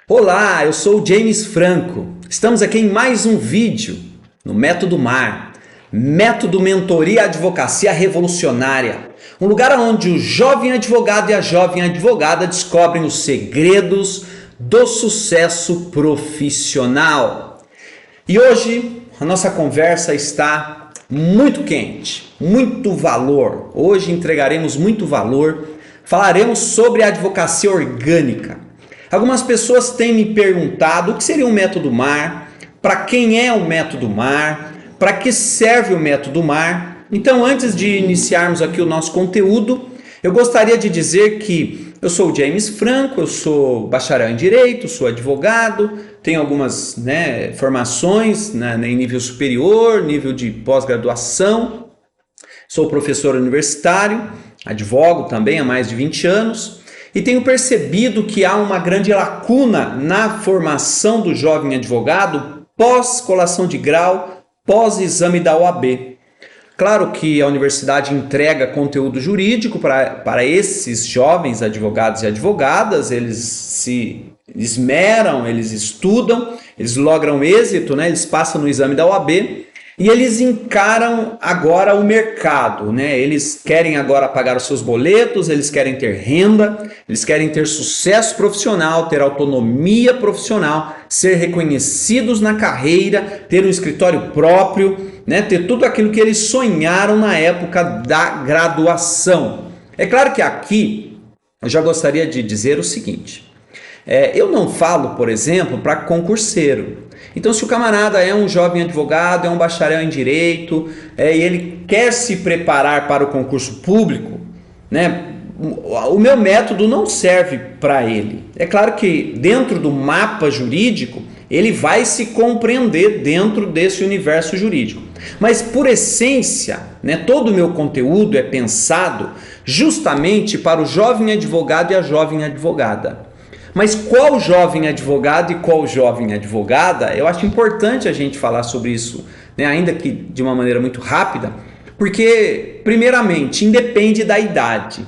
Olá, eu sou o James Franco. Estamos aqui em mais um vídeo no Método MAR, Método Mentoria Advocacia Revolucionária, um lugar onde o jovem advogado e a jovem advogada descobrem os segredos do sucesso profissional. E hoje a nossa conversa está muito quente, muito valor. Hoje entregaremos muito valor, falaremos sobre a advocacia orgânica. Algumas pessoas têm me perguntado o que seria um método MAR, para quem é o método MAR, para que serve o método MAR. Então, antes de iniciarmos aqui o nosso conteúdo, eu gostaria de dizer que eu sou o James Franco, eu sou bacharel em Direito, sou advogado, tenho algumas formações em nível superior, nível de pós-graduação, sou professor universitário, advogo também há mais de 20 anos, e tenho percebido que há uma grande lacuna na formação do jovem advogado pós-colação de grau, pós-exame da OAB. Claro que a universidade entrega conteúdo jurídico para esses jovens advogados e advogadas, eles se esmeram, eles estudam, eles logram êxito, eles passam no exame da OAB. E eles encaram agora o mercado, Eles querem agora pagar os seus boletos, eles querem ter renda, eles querem ter sucesso profissional, ter autonomia profissional, ser reconhecidos na carreira, ter um escritório próprio, ter tudo aquilo que eles sonharam na época da graduação. É claro que aqui eu já gostaria de dizer o seguinte, eu não falo, por exemplo, para concurseiro. Então, se o camarada é um jovem advogado, é um bacharel em Direito, e ele quer se preparar para o concurso público, o meu método não serve para ele. É claro que dentro do mapa jurídico, ele vai se compreender dentro desse universo jurídico. Mas, por essência, todo o meu conteúdo é pensado justamente para o jovem advogado e a jovem advogada. Mas qual jovem advogado e qual jovem advogada, eu acho importante a gente falar sobre isso, ainda que de uma maneira muito rápida, porque, primeiramente, independe da idade.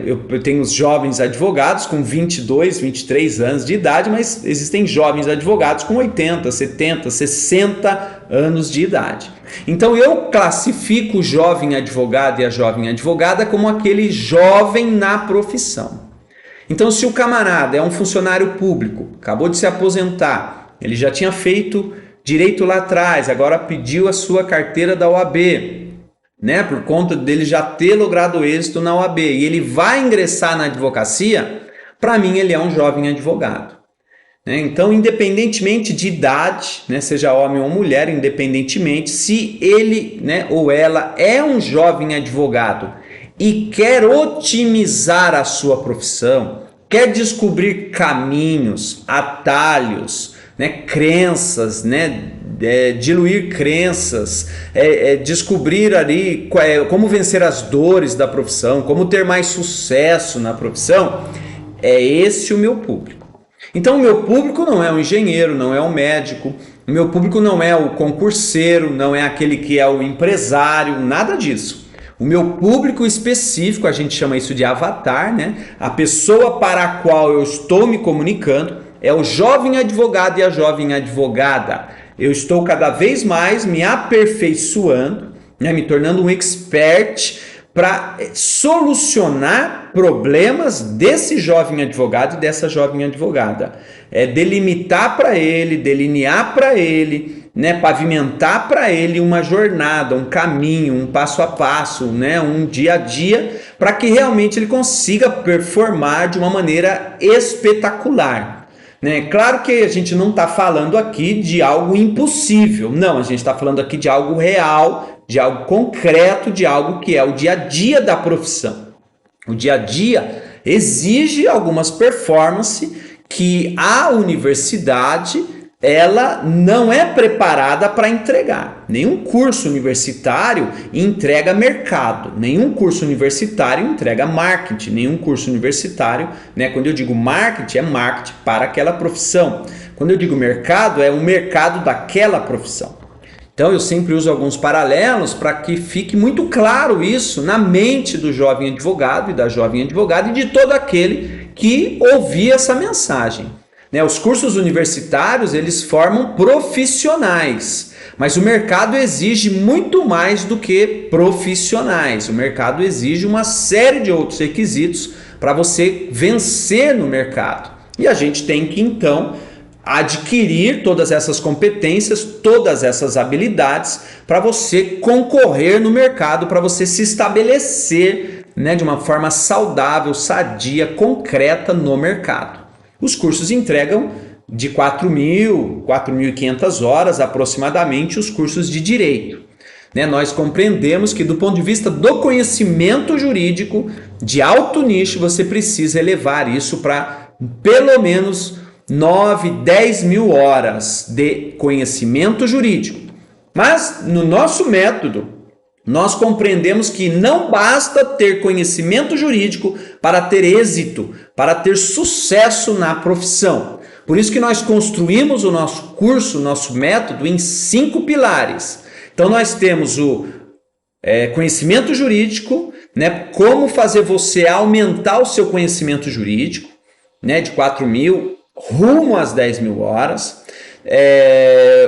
Eu tenho os jovens advogados com 22, 23 anos de idade, mas existem jovens advogados com 80, 70, 60 anos de idade. Então eu classifico o jovem advogado e a jovem advogada como aquele jovem na profissão. Então, se o camarada é um funcionário público, acabou de se aposentar, ele já tinha feito direito lá atrás, agora pediu a sua carteira da OAB, por conta dele já ter logrado êxito na OAB, e ele vai ingressar na advocacia, para mim ele é um jovem advogado. Então, independentemente de idade, seja homem ou mulher, independentemente, se ele ou ela é um jovem advogado e quer otimizar a sua profissão, quer descobrir caminhos, atalhos, crenças, diluir crenças, descobrir ali como vencer as dores da profissão, como ter mais sucesso na profissão, é esse o meu público. Então o meu público não é um engenheiro, não é um médico, o meu público não é o concurseiro, não é aquele que é o empresário, nada disso. O meu público específico, a gente chama isso de avatar, A pessoa para a qual eu estou me comunicando é o jovem advogado e a jovem advogada. Eu estou cada vez mais me aperfeiçoando, me tornando um expert para solucionar problemas desse jovem advogado e dessa jovem advogada. Delimitar para ele, delinear para ele, pavimentar para ele uma jornada, um caminho, um passo a passo, um dia a dia, para que realmente ele consiga performar de uma maneira espetacular. Claro que a gente não está falando aqui de algo impossível, não, a gente está falando aqui de algo real, de algo concreto, de algo que é o dia a dia da profissão. O dia a dia exige algumas performances que a universidade ela não é preparada para entregar. Nenhum curso universitário entrega mercado, nenhum curso universitário entrega marketing, nenhum curso universitário, quando eu digo marketing, é marketing para aquela profissão. Quando eu digo mercado, é o mercado daquela profissão. Então eu sempre uso alguns paralelos para que fique muito claro isso na mente do jovem advogado e da jovem advogada e de todo aquele que ouvir essa mensagem. né? Os cursos universitários, eles formam profissionais, mas o mercado exige muito mais do que profissionais. O mercado exige uma série de outros requisitos para você vencer no mercado. E a gente tem que, então, adquirir todas essas competências, todas essas habilidades para você concorrer no mercado, para você se estabelecer, né, de uma forma saudável, sadia, concreta no mercado. Os cursos entregam de 4.500 horas aproximadamente os cursos de direito. Né? Nós compreendemos que do ponto de vista do conhecimento jurídico de alto nicho, você precisa elevar isso para pelo menos 9, 10 mil horas de conhecimento jurídico. Mas no nosso método, nós compreendemos que não basta ter conhecimento jurídico para ter êxito, para ter sucesso na profissão. Por isso que nós construímos o nosso curso, o nosso método em 5 pilares. Então nós temos o conhecimento jurídico, né? Como fazer você aumentar o seu conhecimento jurídico, né? De 4.000 rumo às 10 mil horas.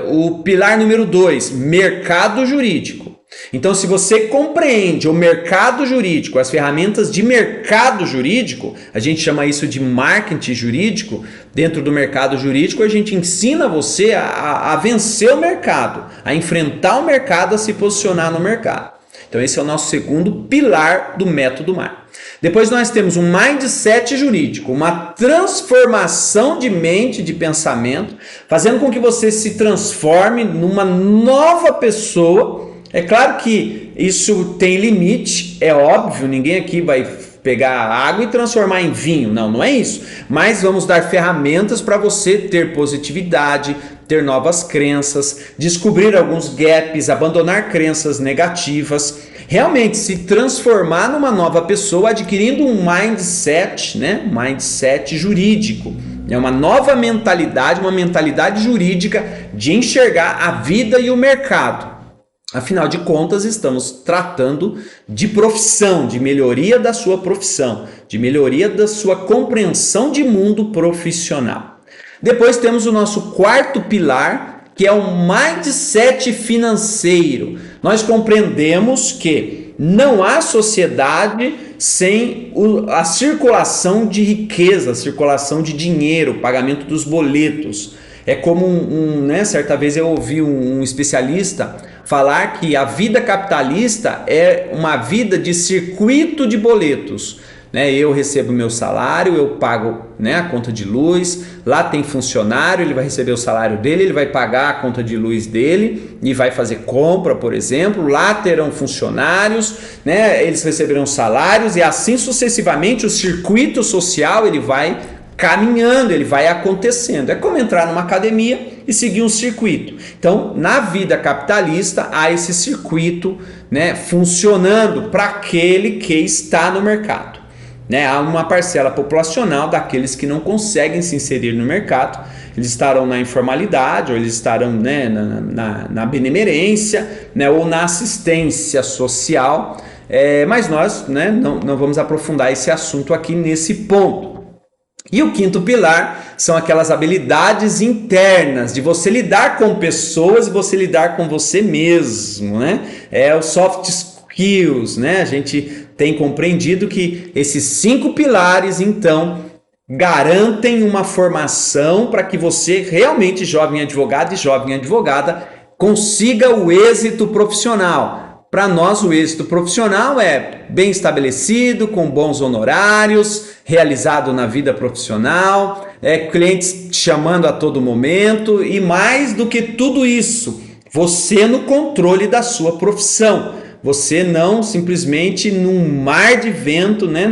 O pilar número 2, mercado jurídico. Então, se você compreende o mercado jurídico, as ferramentas de mercado jurídico, a gente chama isso de marketing jurídico. Dentro do mercado jurídico, a gente ensina você a vencer o mercado, a enfrentar o mercado, a se posicionar no mercado. Então, esse é o nosso segundo pilar do método MAR. Depois nós temos um mindset jurídico, uma transformação de mente, de pensamento, fazendo com que você se transforme numa nova pessoa. É claro que isso tem limite, é óbvio, ninguém aqui vai pegar água e transformar em vinho, não é isso. Mas vamos dar ferramentas para você ter positividade, ter novas crenças, descobrir alguns gaps, abandonar crenças negativas, realmente se transformar numa nova pessoa adquirindo um mindset, né? Mindset jurídico. É uma nova mentalidade, uma mentalidade jurídica de enxergar a vida e o mercado. Afinal de contas, estamos tratando de profissão, de melhoria da sua profissão, de melhoria da sua compreensão de mundo profissional. Depois temos o nosso quarto pilar, que é o mindset financeiro. Nós compreendemos que não há sociedade sem a circulação de riqueza, a circulação de dinheiro, o pagamento dos boletos. É como né, certa vez eu ouvi um especialista falar que a vida capitalista é uma vida de circuito de boletos. Né? Eu recebo meu salário, eu pago, né, a conta de luz, lá tem funcionário, ele vai receber o salário dele, ele vai pagar a conta de luz dele e vai fazer compra, por exemplo, lá terão funcionários, né, eles receberão salários e assim sucessivamente o circuito social ele vai caminhando, ele vai acontecendo. É como entrar numa academia e seguir um circuito. Então, na vida capitalista, há esse circuito, né, funcionando para aquele que está no mercado. Né? Há uma parcela populacional daqueles que não conseguem se inserir no mercado. Eles estarão na informalidade, ou eles estarão, né, na benemerência, né, ou na assistência social. Mas nós, né, não vamos aprofundar esse assunto aqui nesse ponto. E o quinto pilar são aquelas habilidades internas de você lidar com pessoas e você lidar com você mesmo, né? É o soft skills, né? A gente tem compreendido que esses 5 pilares, então, garantem uma formação para que você realmente, jovem advogado e jovem advogada, consiga o êxito profissional. Para nós, o êxito profissional é bem estabelecido, com bons honorários, realizado na vida profissional, clientes te chamando a todo momento e mais do que tudo isso, você no controle da sua profissão. Você não simplesmente num mar de vento, né,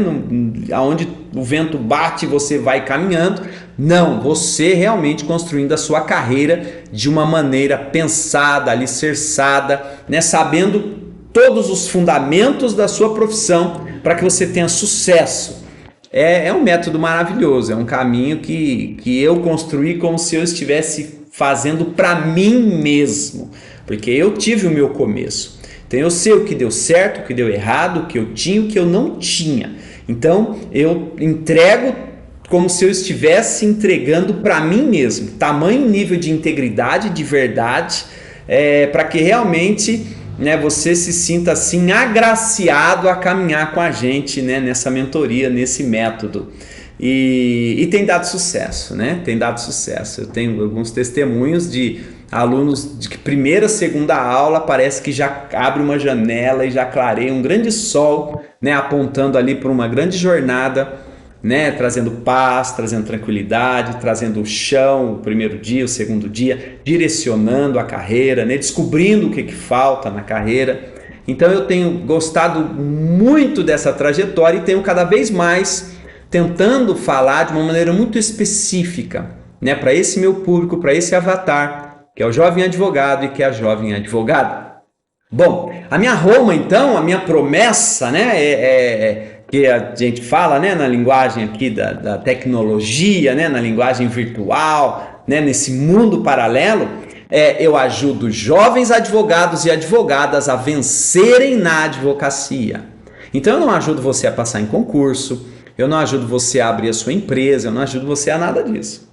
onde o vento bate e você vai caminhando. Não, você realmente construindo a sua carreira de uma maneira pensada, alicerçada, né, sabendo todos os fundamentos da sua profissão para que você tenha sucesso. É um método maravilhoso, é um caminho que eu construí como se eu estivesse fazendo para mim mesmo, porque eu tive o meu começo. Então eu sei o que deu certo, o que deu errado, o que eu tinha, o que eu não tinha. Então eu entrego como se eu estivesse entregando para mim mesmo, tamanho nível de integridade, de verdade, para que realmente, né, você se sinta assim agraciado a caminhar com a gente, né, nessa mentoria, nesse método. E tem dado sucesso, né? Tem dado sucesso. Eu tenho alguns testemunhos de alunos de que primeira, segunda aula parece que já abre uma janela e já clareia um grande sol, né, apontando ali para uma grande jornada, né, trazendo paz, trazendo tranquilidade, trazendo o chão, o primeiro dia, o segundo dia, direcionando a carreira, né, descobrindo o que falta na carreira. Então eu tenho gostado muito dessa trajetória e tenho cada vez mais tentando falar de uma maneira muito específica, né, para esse meu público, para esse avatar, que é o jovem advogado e que é a jovem advogada. Bom, a minha Roma, então, a minha promessa, né, que a gente fala, né, na linguagem aqui da tecnologia, né, na linguagem virtual, né, nesse mundo paralelo, eu ajudo jovens advogados e advogadas a vencerem na advocacia. Então eu não ajudo você a passar em concurso, eu não ajudo você a abrir a sua empresa, eu não ajudo você a nada disso.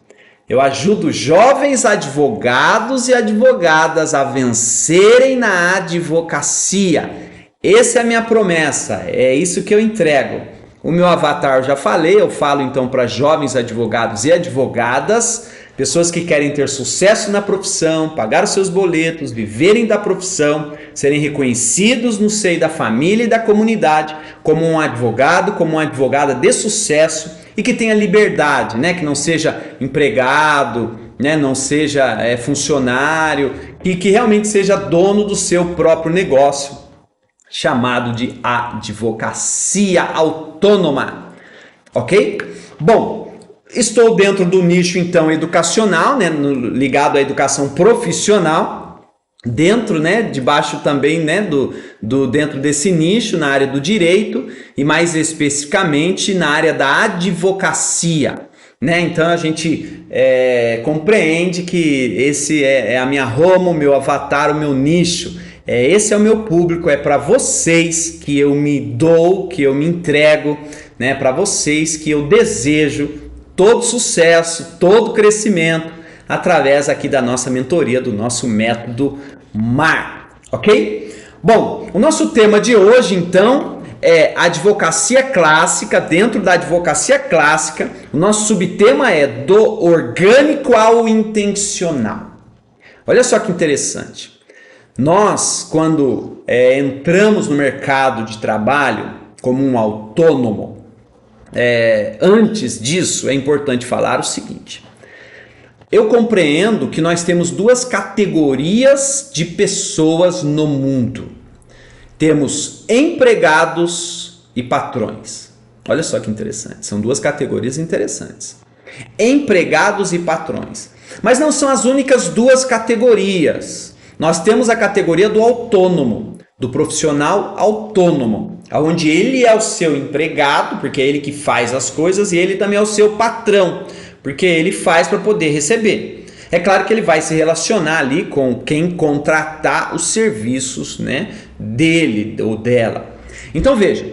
Eu ajudo jovens advogados e advogadas a vencerem na advocacia. Essa é a minha promessa, é isso que eu entrego. O meu avatar eu já falei, eu falo então para jovens advogados e advogadas, pessoas que querem ter sucesso na profissão, pagar os seus boletos, viverem da profissão, serem reconhecidos no seio da família e da comunidade como um advogado, como uma advogada de sucesso e que tenha liberdade, né? Que não seja empregado, né? Não seja funcionário e que realmente seja dono do seu próprio negócio, chamado de advocacia autônoma, ok? Bom, estou dentro do nicho então educacional, né, ligado à educação profissional, dentro, né, debaixo também, né, dentro desse nicho na área do direito e mais especificamente na área da advocacia, né? Então a gente compreende que esse é a minha Roma, o meu avatar, o meu nicho. Esse é o meu público, é para vocês que eu me dou, que eu me entrego, né? Para vocês que eu desejo todo sucesso, todo crescimento através aqui da nossa mentoria, do nosso método MAR, ok? Bom, o nosso tema de hoje então é advocacia clássica. Dentro da advocacia clássica, o nosso subtema é do orgânico ao intencional. Olha só que interessante. Nós, quando entramos no mercado de trabalho como um autônomo, antes disso é importante falar o seguinte: eu compreendo que nós temos duas categorias de pessoas no mundo. Temos empregados e patrões. Olha só que interessante, são duas categorias interessantes. Empregados e patrões. Mas não são as únicas duas categorias. Nós temos a categoria do autônomo, do profissional autônomo, onde ele é o seu empregado, porque é ele que faz as coisas, e ele também é o seu patrão, porque ele faz para poder receber. É claro que ele vai se relacionar ali com quem contratar os serviços, né, dele ou dela. Então veja,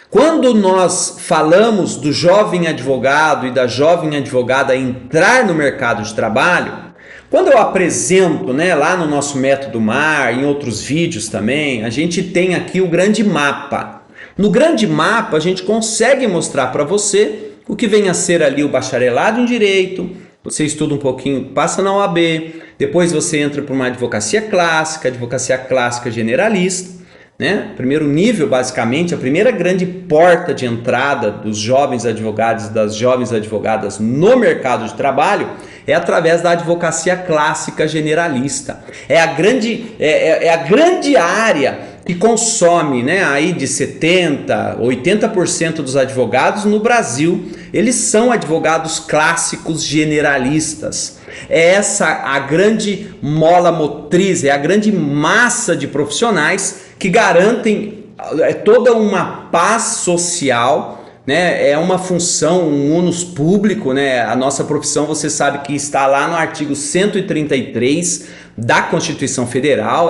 quando nós falamos do jovem advogado e da jovem advogada entrar no mercado de trabalho, quando eu apresento, né, lá no nosso método MAR, em outros vídeos também, a gente tem aqui o grande mapa. No grande mapa a gente consegue mostrar para você o que vem a ser ali o bacharelado em Direito, você estuda um pouquinho, passa na OAB, depois você entra para uma advocacia clássica generalista, né? Primeiro nível, basicamente, a primeira grande porta de entrada dos jovens advogados e das jovens advogadas no mercado de trabalho é através da advocacia clássica generalista. É a grande área que consome, né, aí de 70%, 80% dos advogados no Brasil, eles são advogados clássicos generalistas. É essa a grande mola motriz, é a grande massa de profissionais que garantem toda uma paz social, né? É uma função, um onus público, né? A nossa profissão, você sabe que está lá no artigo 133 da Constituição Federal,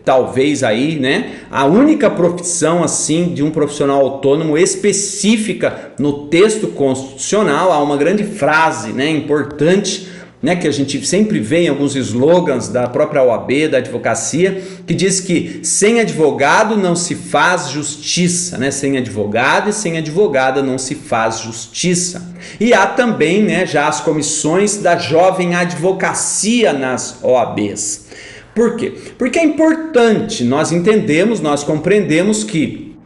talvez aí, né, a única profissão assim de um profissional autônomo específica no texto constitucional. Há uma grande frase, né, importante, né, que a gente sempre vê em alguns slogans da própria OAB, da advocacia, que diz que sem advogado não se faz justiça, né? Sem advogado e sem advogada não se faz justiça. E há também, né, já as comissões da jovem advocacia nas OABs. Por quê? Porque é importante nós entendemos, nós compreendemos que,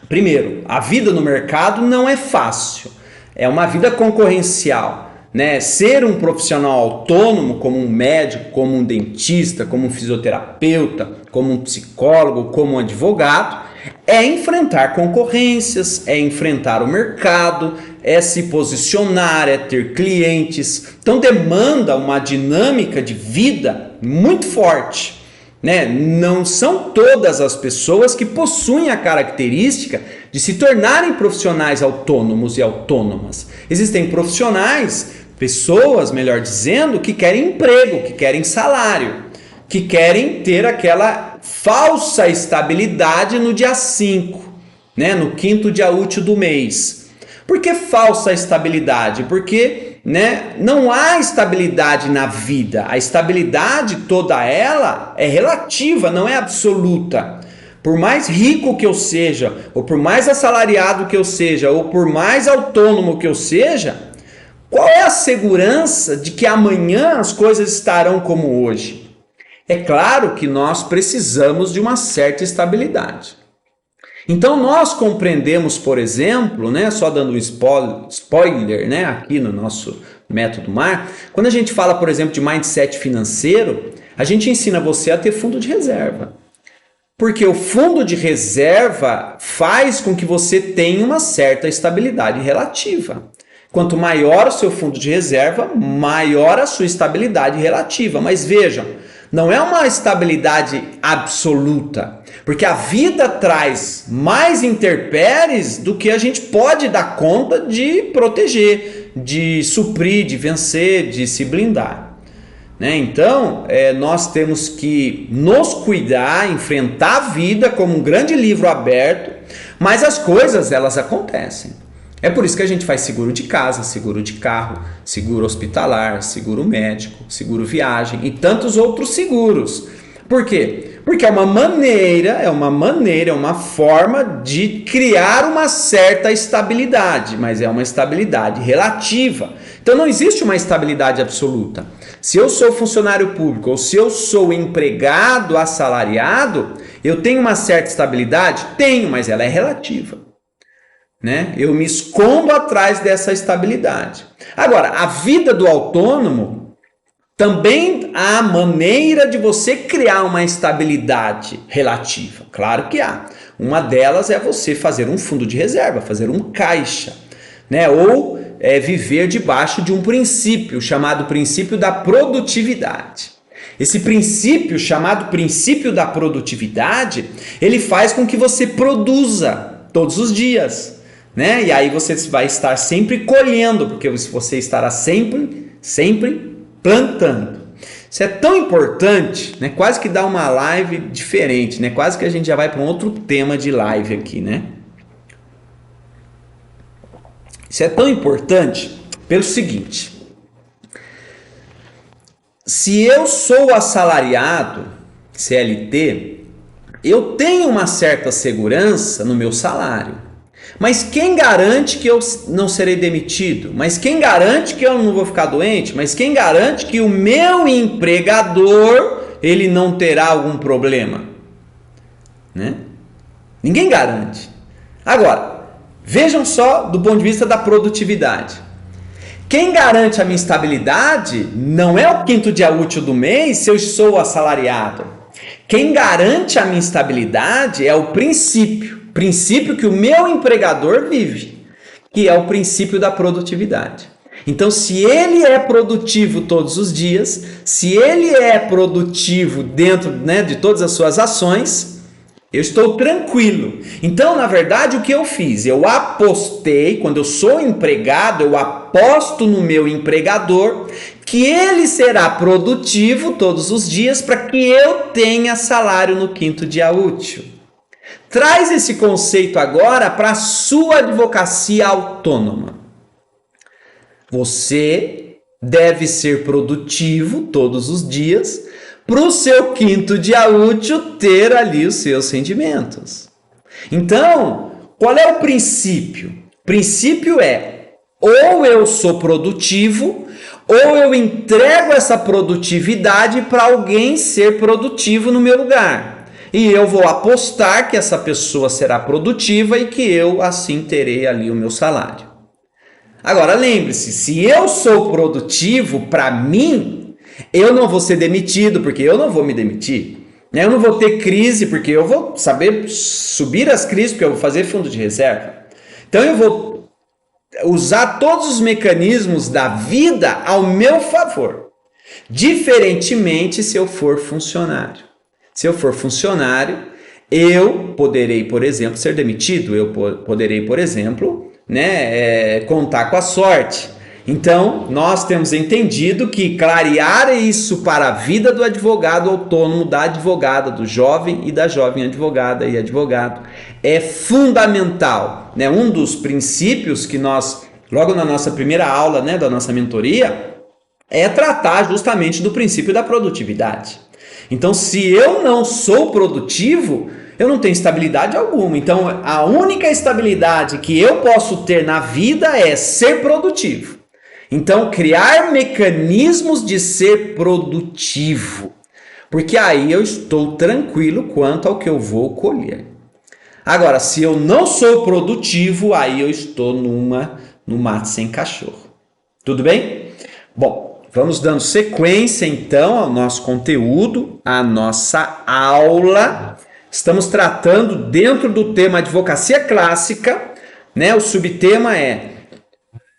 primeiro, a vida no mercado não é fácil, é uma vida concorrencial. Né? Ser um profissional autônomo, como um médico, como um dentista, como um fisioterapeuta, como um psicólogo, como um advogado, é enfrentar concorrências, é enfrentar o mercado, é se posicionar, é ter clientes. Então demanda uma dinâmica de vida muito forte. Né? Não são todas as pessoas que possuem a característica de se tornarem profissionais autônomos e autônomas. Existem profissionais, pessoas, melhor dizendo, que querem emprego, que querem salário, que querem ter aquela falsa estabilidade no dia 5, né? No 5º dia útil do mês. Por que falsa estabilidade? Porque, né, não há estabilidade na vida. A estabilidade toda ela é relativa, não é absoluta. Por mais rico que eu seja, ou por mais assalariado que eu seja, ou por mais autônomo que eu seja, qual é a segurança de que amanhã as coisas estarão como hoje? É claro que nós precisamos de uma certa estabilidade. Então nós compreendemos, por exemplo, né, só dando um spoiler, né, aqui no nosso Método Mar, quando a gente fala, por exemplo, de mindset financeiro, a gente ensina você a ter fundo de reserva. Porque o fundo de reserva faz com que você tenha uma certa estabilidade relativa. Quanto maior o seu fundo de reserva, maior a sua estabilidade relativa. Mas vejam, não é uma estabilidade absoluta, porque a vida traz mais intempéries do que a gente pode dar conta de proteger, de suprir, de vencer, de se blindar. Né? Então, nós temos que nos cuidar, enfrentar a vida como um grande livro aberto, mas as coisas, elas acontecem. É por isso que a gente faz seguro de casa, seguro de carro, seguro hospitalar, seguro médico, seguro viagem e tantos outros seguros. Por quê? Porque é uma forma de criar uma certa estabilidade, mas é uma estabilidade relativa. Então não existe uma estabilidade absoluta. Se eu sou funcionário público ou se eu sou empregado assalariado, eu tenho uma certa estabilidade? Tenho, mas ela é relativa. Né? Eu me escondo atrás dessa estabilidade. Agora, a vida do autônomo também há maneira de você criar uma estabilidade relativa. Claro que há. Uma delas é você fazer um fundo de reserva, fazer um caixa, né? Ou viver debaixo de um princípio chamado princípio da produtividade. Esse princípio chamado princípio da produtividade, ele faz com que você produza todos os dias, né? E aí você vai estar sempre colhendo, porque você estará sempre plantando. Isso é tão importante, né? Quase que dá uma live diferente, né? Quase que a gente já vai para um outro tema de live aqui, né? Isso é tão importante pelo seguinte: se eu sou assalariado, CLT, eu tenho uma certa segurança no meu salário. Mas quem garante que eu não serei demitido? Mas quem garante que eu não vou ficar doente? Mas quem garante que o meu empregador ele não terá algum problema? Né? Ninguém garante. Agora, vejam só do ponto de vista da produtividade. Quem garante a minha estabilidade não é o 5º dia útil do mês se eu sou assalariado. Quem garante a minha estabilidade é o princípio que o meu empregador vive, que é o princípio da produtividade. Então, se ele é produtivo todos os dias, se ele é produtivo dentro, né, de todas as suas ações, eu estou tranquilo. Então, na verdade, o que eu fiz? Eu apostei, quando eu sou empregado, eu aposto aposto no meu empregador que ele será produtivo todos os dias para que eu tenha salário no quinto dia útil. Traz esse conceito agora para a sua advocacia autônoma. Você deve ser produtivo todos os dias para o seu quinto dia útil ter ali os seus rendimentos. Então, qual é o princípio? O princípio é, ou eu sou produtivo, ou eu entrego essa produtividade para alguém ser produtivo no meu lugar. E eu vou apostar que essa pessoa será produtiva e que eu assim terei ali o meu salário. Agora lembre-se, se eu sou produtivo para mim, eu não vou ser demitido porque eu não vou me demitir. Eu não vou ter crise porque eu vou saber subir as crises porque eu vou fazer fundo de reserva. Então eu vou usar todos os mecanismos da vida ao meu favor. Diferentemente se eu for funcionário. Se eu for funcionário, eu poderei, por exemplo, ser demitido. Eu poderei, por exemplo, contar com a sorte. Então, nós temos entendido que clarear isso para a vida do advogado autônomo, da advogada, do jovem e da jovem advogada e advogado, é fundamental. Um dos princípios que nós, logo na nossa primeira aula da nossa mentoria, é tratar justamente do princípio da produtividade. Então, se eu não sou produtivo, eu não tenho estabilidade alguma. Então, a única estabilidade que eu posso ter na vida é ser produtivo. Então, criar mecanismos de ser produtivo, porque aí eu estou tranquilo quanto ao que eu vou colher. Agora, se eu não sou produtivo, aí eu estou no mato sem cachorro. Tudo bem? Bom, vamos dando sequência então ao nosso conteúdo, à nossa aula. Estamos tratando dentro do tema advocacia clássica, o subtema é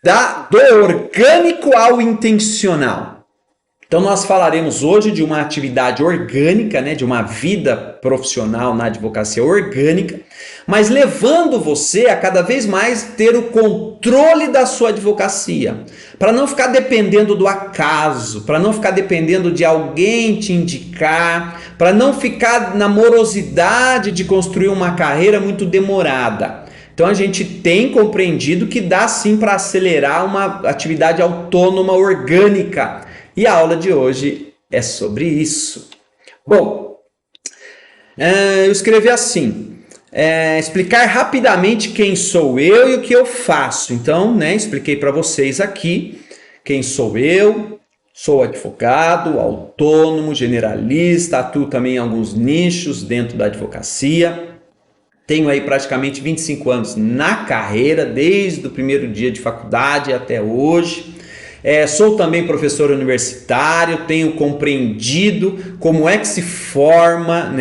do orgânico ao intencional. Então nós falaremos hoje de uma atividade orgânica, de uma vida profissional na advocacia orgânica, mas levando você a cada vez mais ter o controle da sua advocacia, para não ficar dependendo do acaso, para não ficar dependendo de alguém te indicar, para não ficar na morosidade de construir uma carreira muito demorada. Então a gente tem compreendido que dá sim para acelerar uma atividade autônoma orgânica. E a aula de hoje é sobre isso. Bom, eu escrevi assim, explicar rapidamente quem sou eu e o que eu faço. Então, expliquei para vocês aqui quem sou eu. Sou advogado, autônomo, generalista, atuo também em alguns nichos dentro da advocacia. Tenho aí praticamente 25 anos na carreira, desde o primeiro dia de faculdade até hoje. Sou também professor universitário, tenho compreendido como é que se forma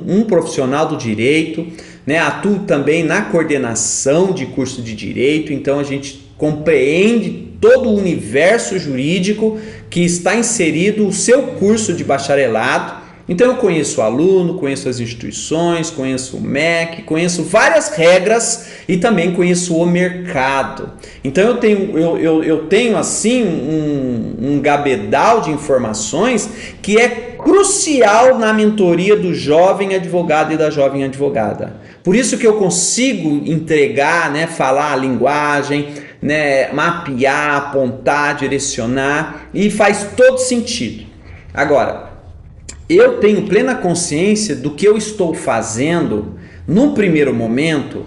um profissional do direito. Atuo também na coordenação de curso de direito, então a gente compreende todo o universo jurídico que está inserido o seu curso de bacharelado. Então eu conheço o aluno, conheço as instituições, conheço o MEC, conheço várias regras e também conheço o mercado. Então eu tenho assim um gabedal de informações que é crucial na mentoria do jovem advogado e da jovem advogada. Por isso que eu consigo entregar, falar a linguagem, mapear, apontar, direcionar, e faz todo sentido. Agora, eu tenho plena consciência do que eu estou fazendo, num primeiro momento,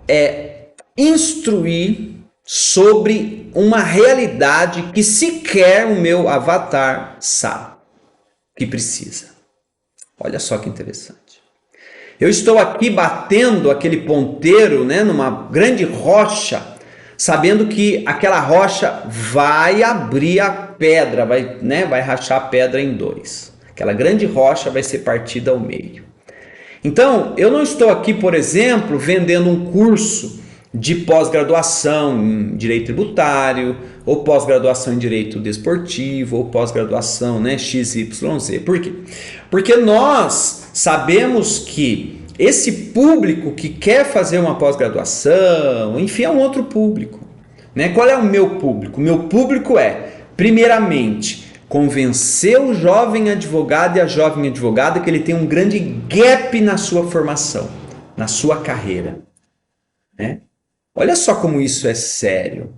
é instruir sobre uma realidade que sequer o meu avatar sabe que precisa. Olha só que interessante. Eu estou aqui batendo aquele ponteiro, numa grande rocha, sabendo que aquela rocha vai abrir a pedra, vai rachar a pedra em dois. Aquela grande rocha vai ser partida ao meio. Então, eu não estou aqui, por exemplo, vendendo um curso de pós-graduação em direito tributário, ou pós-graduação em direito desportivo, ou pós-graduação XYZ. Por quê? Porque nós sabemos que esse público que quer fazer uma pós-graduação, enfim, é um outro público. né? Qual é o meu público? O meu público é, primeiramente, convencer o jovem advogado e a jovem advogada que ele tem um grande gap na sua formação, na sua carreira, né? Olha só como isso é sério.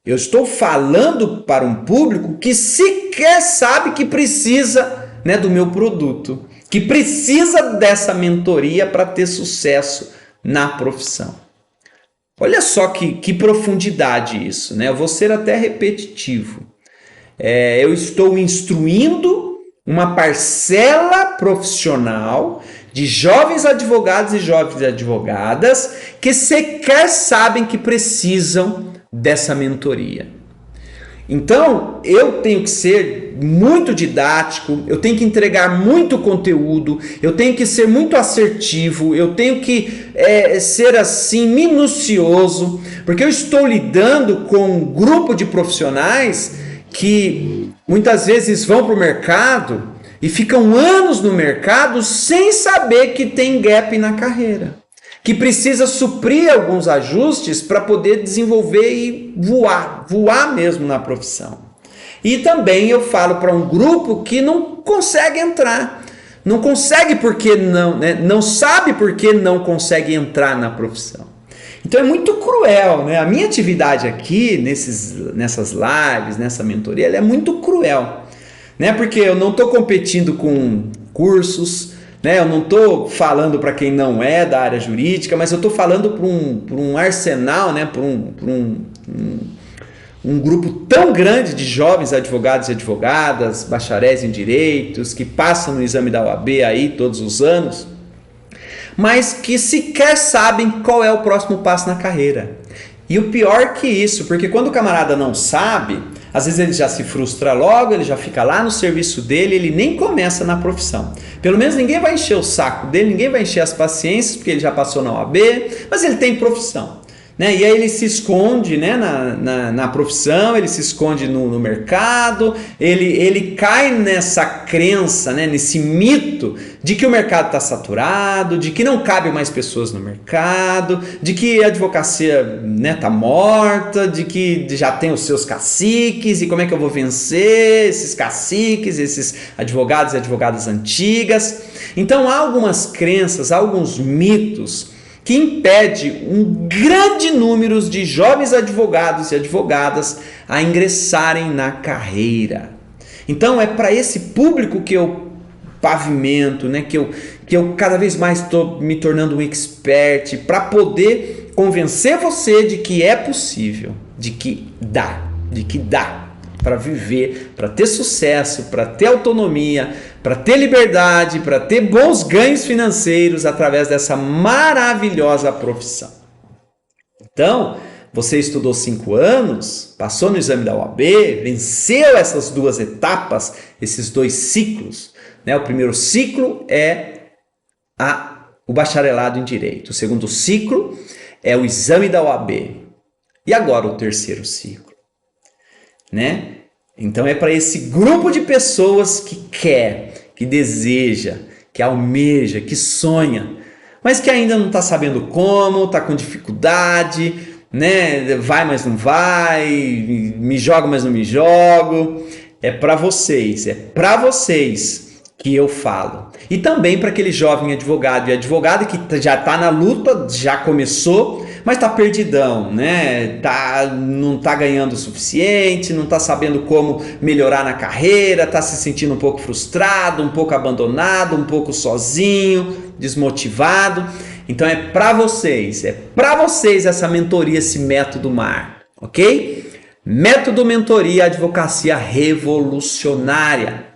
Eu estou falando para um público que sequer sabe que precisa, né, do meu produto, que precisa dessa mentoria para ter sucesso na profissão. Olha só que profundidade isso, né? Eu vou ser até repetitivo. Eu estou instruindo uma parcela profissional de jovens advogados e jovens advogadas que sequer sabem que precisam dessa mentoria. Então, eu tenho que ser muito didático, eu tenho que entregar muito conteúdo, eu tenho que ser muito assertivo, eu tenho que ser assim minucioso, porque eu estou lidando com um grupo de profissionais que muitas vezes vão para o mercado e ficam anos no mercado sem saber que tem gap na carreira, que precisa suprir alguns ajustes para poder desenvolver e voar mesmo na profissão. E também eu falo para um grupo que não consegue entrar, não consegue porque não, né? Não sabe porque não consegue entrar na profissão. Então é muito cruel, né? A minha atividade aqui, nessas lives, nessa mentoria, ela é muito cruel, né? Porque eu não estou competindo com cursos, né? Eu não estou falando para quem não é da área jurídica, mas eu estou falando para um arsenal, né? Para um grupo tão grande de jovens advogados e advogadas, bacharéis em direitos, que passam no exame da OAB aí todos os anos, mas que sequer sabem qual é o próximo passo na carreira. E o pior que isso, porque quando o camarada não sabe, às vezes ele já se frustra logo, ele já fica lá no serviço dele, ele nem começa na profissão. Pelo menos ninguém vai encher o saco dele, ninguém vai encher as paciências, porque ele já passou na OAB, mas ele tem profissão, né? E aí ele se esconde, né, na profissão, ele se esconde no mercado, ele cai nessa crença, né, nesse mito de que o mercado está saturado, de que não cabe mais pessoas no mercado, de que a advocacia, né, tá morta, de que já tem os seus caciques e como é que eu vou vencer esses caciques, esses advogados e advogadas antigas. Então há algumas crenças, há alguns mitos que impede um grande número de jovens advogados e advogadas a ingressarem na carreira. Então é para esse público que eu pavimento, né? que eu cada vez mais estou me tornando um expert para poder convencer você de que é possível, de que dá para viver, para ter sucesso, para ter autonomia, para ter liberdade, para ter bons ganhos financeiros através dessa maravilhosa profissão. Então, você estudou 5 anos, passou no exame da OAB, venceu essas 2 etapas, esses 2 ciclos, né? O primeiro ciclo é o bacharelado em Direito, o segundo ciclo é o exame da OAB. E agora o terceiro ciclo, né? Então é para esse grupo de pessoas que quer, que deseja, que almeja, que sonha, mas que ainda não está sabendo como, está com dificuldade, né? Vai, mas não vai, me jogo, mas não me jogo. É para vocês que eu falo. E também para aquele jovem advogado e advogada que já está na luta, já começou, mas está perdidão, né? Não está ganhando o suficiente, não está sabendo como melhorar na carreira, está se sentindo um pouco frustrado, um pouco abandonado, um pouco sozinho, desmotivado. Então é para vocês essa mentoria, esse método MAR, ok? Método Mentoria Advocacia Revolucionária.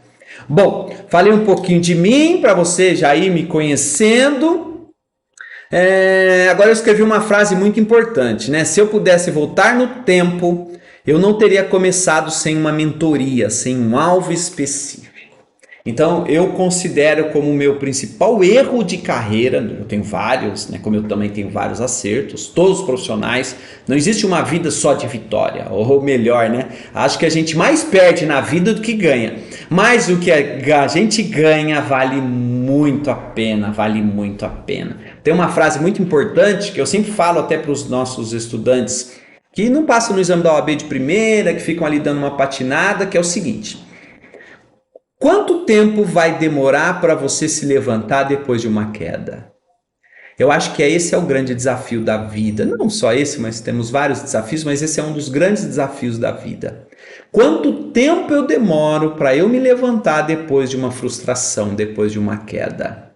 Bom, falei um pouquinho de mim para você já ir me conhecendo. Agora eu escrevi uma frase muito importante, né? Se eu pudesse voltar no tempo, eu não teria começado sem uma mentoria, sem um alvo específico. Então eu considero como meu principal erro de carreira, eu tenho vários, né? Como eu também tenho vários acertos, todos profissionais, não existe uma vida só de vitória, ou melhor, né? Acho que a gente mais perde na vida do que ganha, mas o que a gente ganha vale muito a pena, Tem uma frase muito importante que eu sempre falo até para os nossos estudantes que não passam no exame da OAB de primeira, que ficam ali dando uma patinada, que é o seguinte: quanto tempo vai demorar para você se levantar depois de uma queda? Eu acho que esse é o grande desafio da vida. Não só esse, mas temos vários desafios, mas esse é um dos grandes desafios da vida. Quanto tempo eu demoro para eu me levantar depois de uma frustração, depois de uma queda?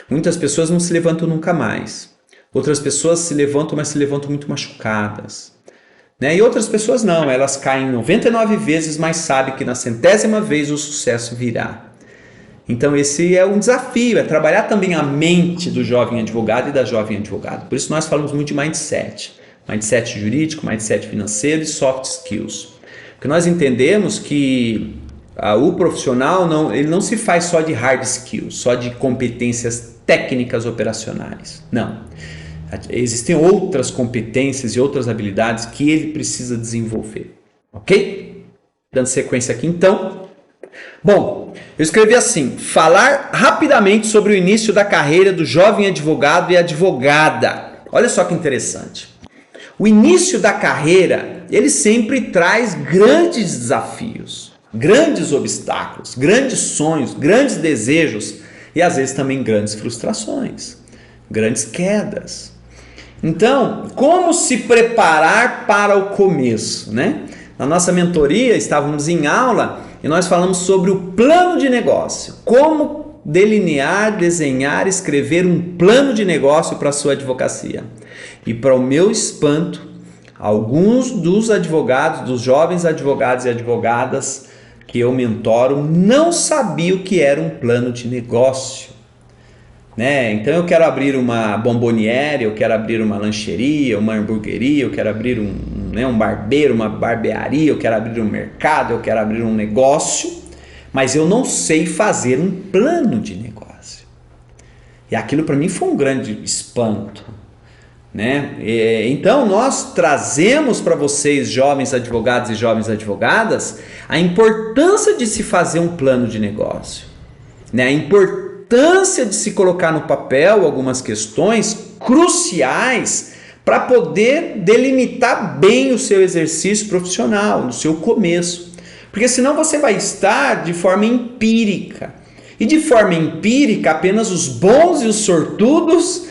Muitas pessoas não se levantam nunca mais. Outras pessoas se levantam, mas se levantam muito machucadas. E outras pessoas não, elas caem 99 vezes, mas sabem que na 100ª vez o sucesso virá. Então esse é um desafio, é trabalhar também a mente do jovem advogado e da jovem advogada. Por isso nós falamos muito de mindset. Mindset jurídico, mindset financeiro e soft skills. Porque nós entendemos que o profissional ele não se faz só de hard skills, só de competências técnicas operacionais. Não. Existem outras competências e outras habilidades que ele precisa desenvolver. Ok? Dando sequência aqui então. Bom, eu escrevi assim: falar rapidamente sobre o início da carreira do jovem advogado e advogada. Olha só que interessante. O início da carreira, ele sempre traz grandes desafios, grandes obstáculos, grandes sonhos, grandes desejos e às vezes também grandes frustrações, grandes quedas. Então, como se preparar para o começo, né? Na nossa mentoria, estávamos em aula e nós falamos sobre o plano de negócio. Como delinear, desenhar, escrever um plano de negócio para a sua advocacia. E para o meu espanto, alguns dos advogados, dos jovens advogados e advogadas que eu mentoro, não sabiam o que era um plano de negócio. Então eu quero abrir uma bomboniere, eu quero abrir uma lancheria, uma hamburgueria, eu quero abrir um barbeiro, uma barbearia, eu quero abrir um mercado, eu quero abrir um negócio, mas eu não sei fazer um plano de negócio. E aquilo para mim foi um grande espanto. Então nós trazemos para vocês, jovens advogados e jovens advogadas, a importância de se fazer um plano de negócio, a importância de se colocar no papel algumas questões cruciais para poder delimitar bem o seu exercício profissional, no seu começo. Porque senão você vai estar de forma empírica. E de forma empírica, apenas os bons e os sortudos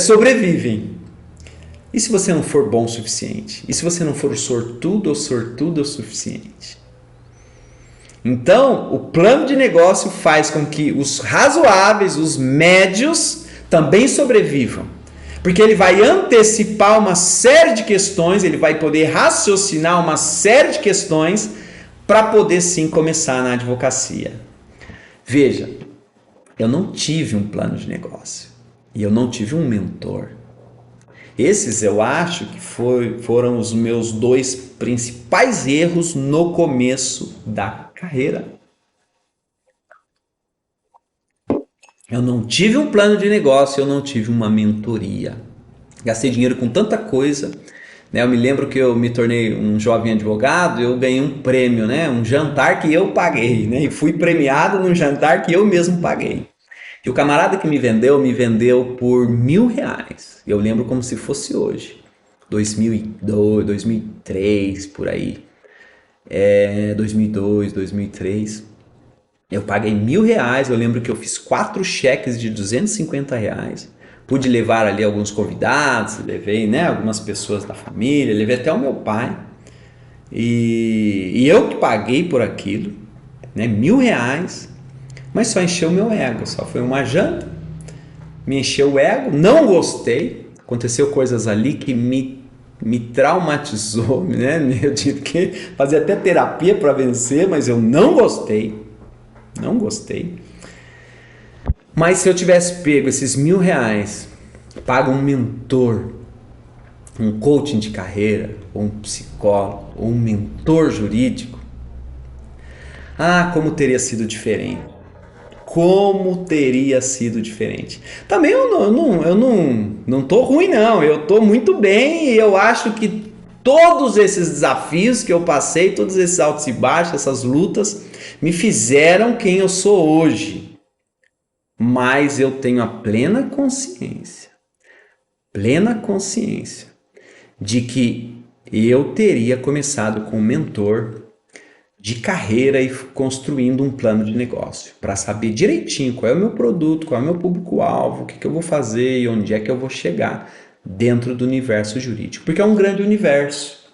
sobrevivem. E se você não for bom o suficiente? E se você não for sortudo ou sortuda o suficiente? Então, o plano de negócio faz com que os razoáveis, os médios, também sobrevivam. Porque ele vai antecipar uma série de questões, ele vai poder raciocinar uma série de questões para poder sim começar na advocacia. Veja, eu não tive um plano de negócio e eu não tive um mentor. Esses eu acho que foram os meus 2 principais erros no começo da carreira. Eu não tive um plano de negócio, eu não tive uma mentoria. Gastei dinheiro com tanta coisa. Eu me lembro que eu me tornei um jovem advogado, eu ganhei um prêmio, um jantar que eu paguei, e fui premiado num jantar que eu mesmo paguei. E o camarada que me vendeu por R$1.000. Eu lembro como se fosse hoje. 2002, 2003, por aí. 2002, 2003. Eu paguei R$1.000. Eu lembro que eu fiz 4 cheques de R$250. Pude levar ali alguns convidados, levei algumas pessoas da família, levei até o meu pai. E eu que paguei por aquilo, R$1.000. Mas só encheu o meu ego, só foi uma janta, me encheu o ego, não gostei, aconteceu coisas ali que me traumatizou, eu tive que fazer até terapia para vencer, mas eu não gostei. Mas se eu tivesse pego esses R$1.000, pago um mentor, um coaching de carreira, ou um psicólogo, ou um mentor jurídico, como teria sido diferente. Como teria sido diferente. Também eu não tô ruim não, eu tô muito bem e eu acho que todos esses desafios que eu passei, todos esses altos e baixos, essas lutas, me fizeram quem eu sou hoje. Mas eu tenho a plena consciência de que eu teria começado com um mentor de carreira e construindo um plano de negócio para saber direitinho qual é o meu produto, qual é o meu público-alvo, o que eu vou fazer e onde é que eu vou chegar dentro do universo jurídico, porque é um grande universo.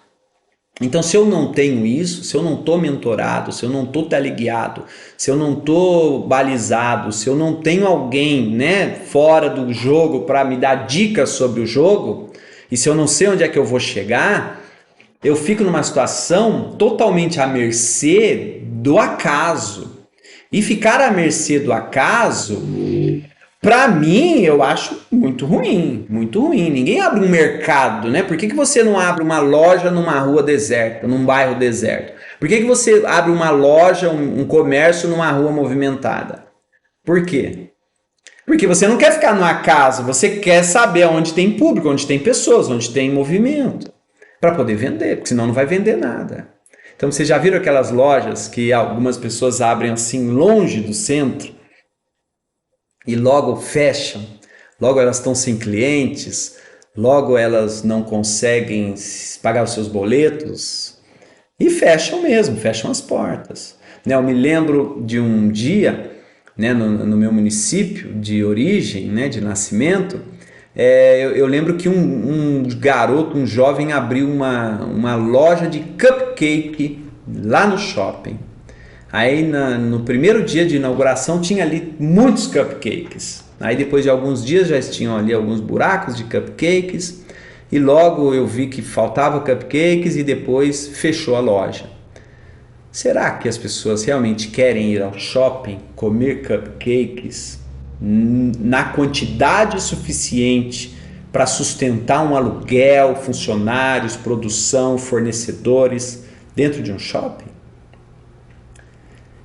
Então, se eu não tenho isso, se eu não estou mentorado, se eu não estou teleguiado, se eu não estou balizado, se eu não tenho alguém, né, fora do jogo para me dar dicas sobre o jogo, e se eu não sei onde é que eu vou chegar, eu fico numa situação totalmente à mercê do acaso. E ficar à mercê do acaso, para mim, eu acho muito ruim, muito ruim. Ninguém abre um mercado, né? Por que você não abre uma loja numa rua deserta, num bairro deserto? Por que você abre uma loja, um comércio numa rua movimentada? Por quê? Porque você não quer ficar no acaso, você quer saber onde tem público, onde tem pessoas, onde tem movimento, para poder vender, porque senão não vai vender nada. Então, vocês já viram aquelas lojas que algumas pessoas abrem assim longe do centro? E logo fecham, logo elas estão sem clientes, logo elas não conseguem pagar os seus boletos e fecham mesmo, fecham as portas. Eu me lembro de um dia, né, no meu município de origem, né, de nascimento, eu lembro que um garoto, um jovem abriu uma loja de cupcake lá no shopping. Aí no primeiro dia de inauguração tinha ali muitos cupcakes. Aí depois de alguns dias já tinham ali alguns buracos de cupcakes. E logo eu vi que faltava cupcakes e depois fechou a loja. Será que as pessoas realmente querem ir ao shopping comer cupcakes na quantidade suficiente para sustentar um aluguel, funcionários, produção, fornecedores dentro de um shopping?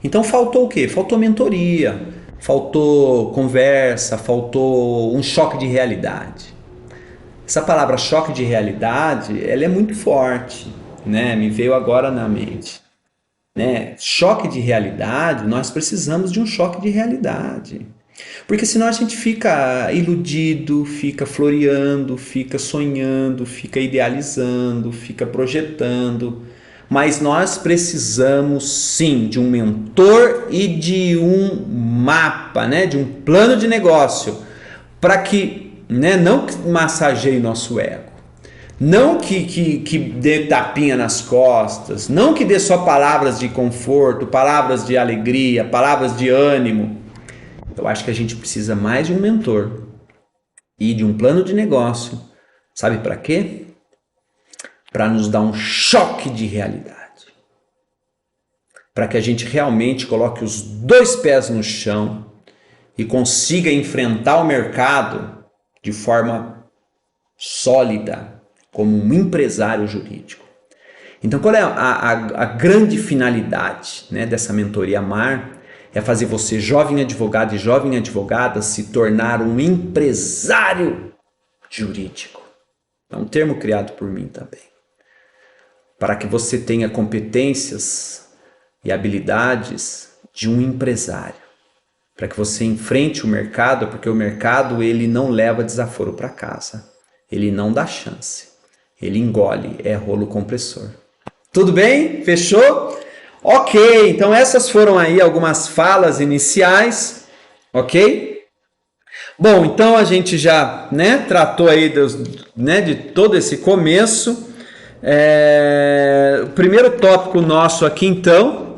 Então faltou o quê? Faltou mentoria, faltou conversa, faltou um choque de realidade. Essa palavra choque de realidade, ela é muito forte, né? Me veio agora na mente. Né? Choque de realidade, nós precisamos de um choque de realidade. Porque senão a gente fica iludido, fica floreando, fica sonhando, fica idealizando, fica projetando. Mas nós precisamos sim de um mentor e de um mapa, né? De um plano de negócio para que, né, não que massageie nosso ego, não que dê tapinha nas costas, não que dê só palavras de conforto, palavras de alegria, palavras de ânimo. Eu acho que a gente precisa mais de um mentor e de um plano de negócio. Sabe para quê? Para nos dar um choque de realidade. Para que a gente realmente coloque os dois pés no chão e consiga enfrentar o mercado de forma sólida, como um empresário jurídico. Então, qual é a grande finalidade, né, dessa mentoria MAR? É fazer você, jovem advogado e jovem advogada, se tornar um empresário jurídico. É um termo criado por mim também. Para que você tenha competências e habilidades de um empresário. Para que você enfrente o mercado, porque o mercado ele não leva desaforo para casa. Ele não dá chance. Ele engole, é rolo compressor. Tudo bem? Fechou? Ok, então essas foram aí algumas falas iniciais, ok? Bom, então a gente já, né, tratou aí de todo esse começo. O primeiro tópico nosso aqui então,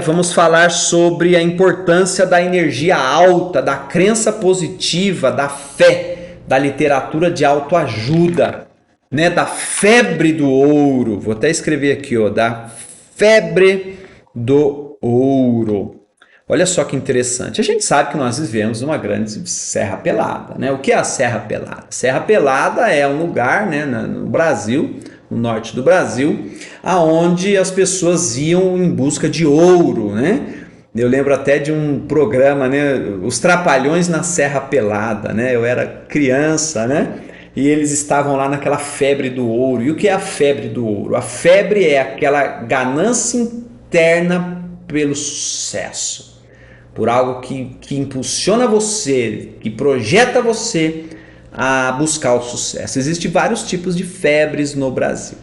vamos falar sobre a importância da energia alta, da crença positiva, da fé, da literatura de autoajuda, né, da febre do ouro. Vou até escrever aqui, ó, da febre do ouro. Olha só que interessante. A gente sabe que nós vivemos numa grande Serra Pelada, né? O que é a Serra Pelada? Serra Pelada é um lugar, né, no Brasil, no norte do Brasil, aonde as pessoas iam em busca de ouro, né? Eu lembro até de um programa, né, Os Trapalhões na Serra Pelada, né? Eu era criança, né? E eles estavam lá naquela febre do ouro. E o que é a febre do ouro? A febre é aquela ganância interna pelo sucesso, por algo que impulsiona você, que projeta você a buscar o sucesso. Existem vários tipos de febres no Brasil.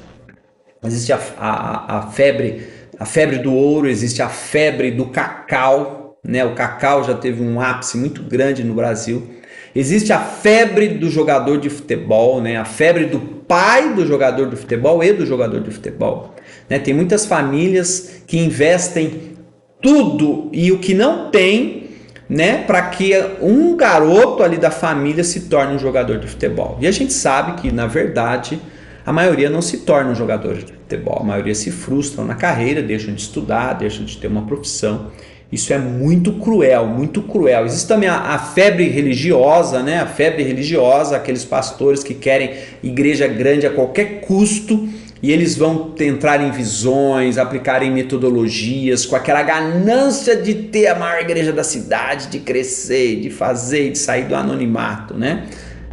existe a febre do ouro, existe a febre do cacau, né? O cacau já teve um ápice muito grande no Brasil. Existe a febre do jogador de futebol, né? A febre do pai do jogador de futebol e do jogador de futebol, né? Tem muitas famílias que investem tudo e o que não tem, né, para que um garoto ali da família se torne um jogador de futebol. E a gente sabe que, na verdade, a maioria não se torna um jogador de futebol. A maioria se frustram na carreira, deixam de estudar, deixam de ter uma profissão. Isso é muito cruel, muito cruel. Existe também a febre religiosa, né? A febre religiosa, aqueles pastores que querem igreja grande a qualquer custo e eles vão entrar em visões, aplicarem metodologias com aquela ganância de ter a maior igreja da cidade, de crescer, de fazer, de sair do anonimato, né?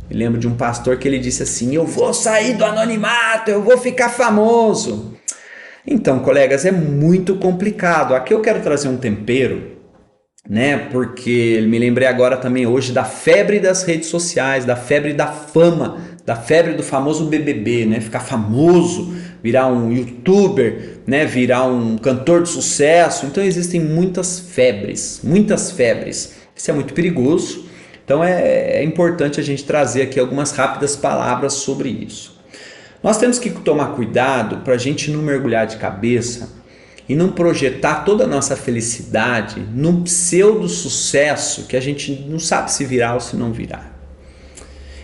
Eu lembro de um pastor que ele disse assim: eu vou sair do anonimato, eu vou ficar famoso. Então, colegas, é muito complicado. Aqui eu quero trazer um tempero, né? Porque me lembrei agora também hoje da febre das redes sociais, da febre da fama, da febre do famoso BBB, né? Ficar famoso, virar um youtuber, né? Virar um cantor de sucesso. Então existem muitas febres, muitas febres. Isso é muito perigoso. Então é importante a gente trazer aqui algumas rápidas palavras sobre isso. Nós temos que tomar cuidado para a gente não mergulhar de cabeça e não projetar toda a nossa felicidade num pseudo sucesso que a gente não sabe se virar ou se não virar.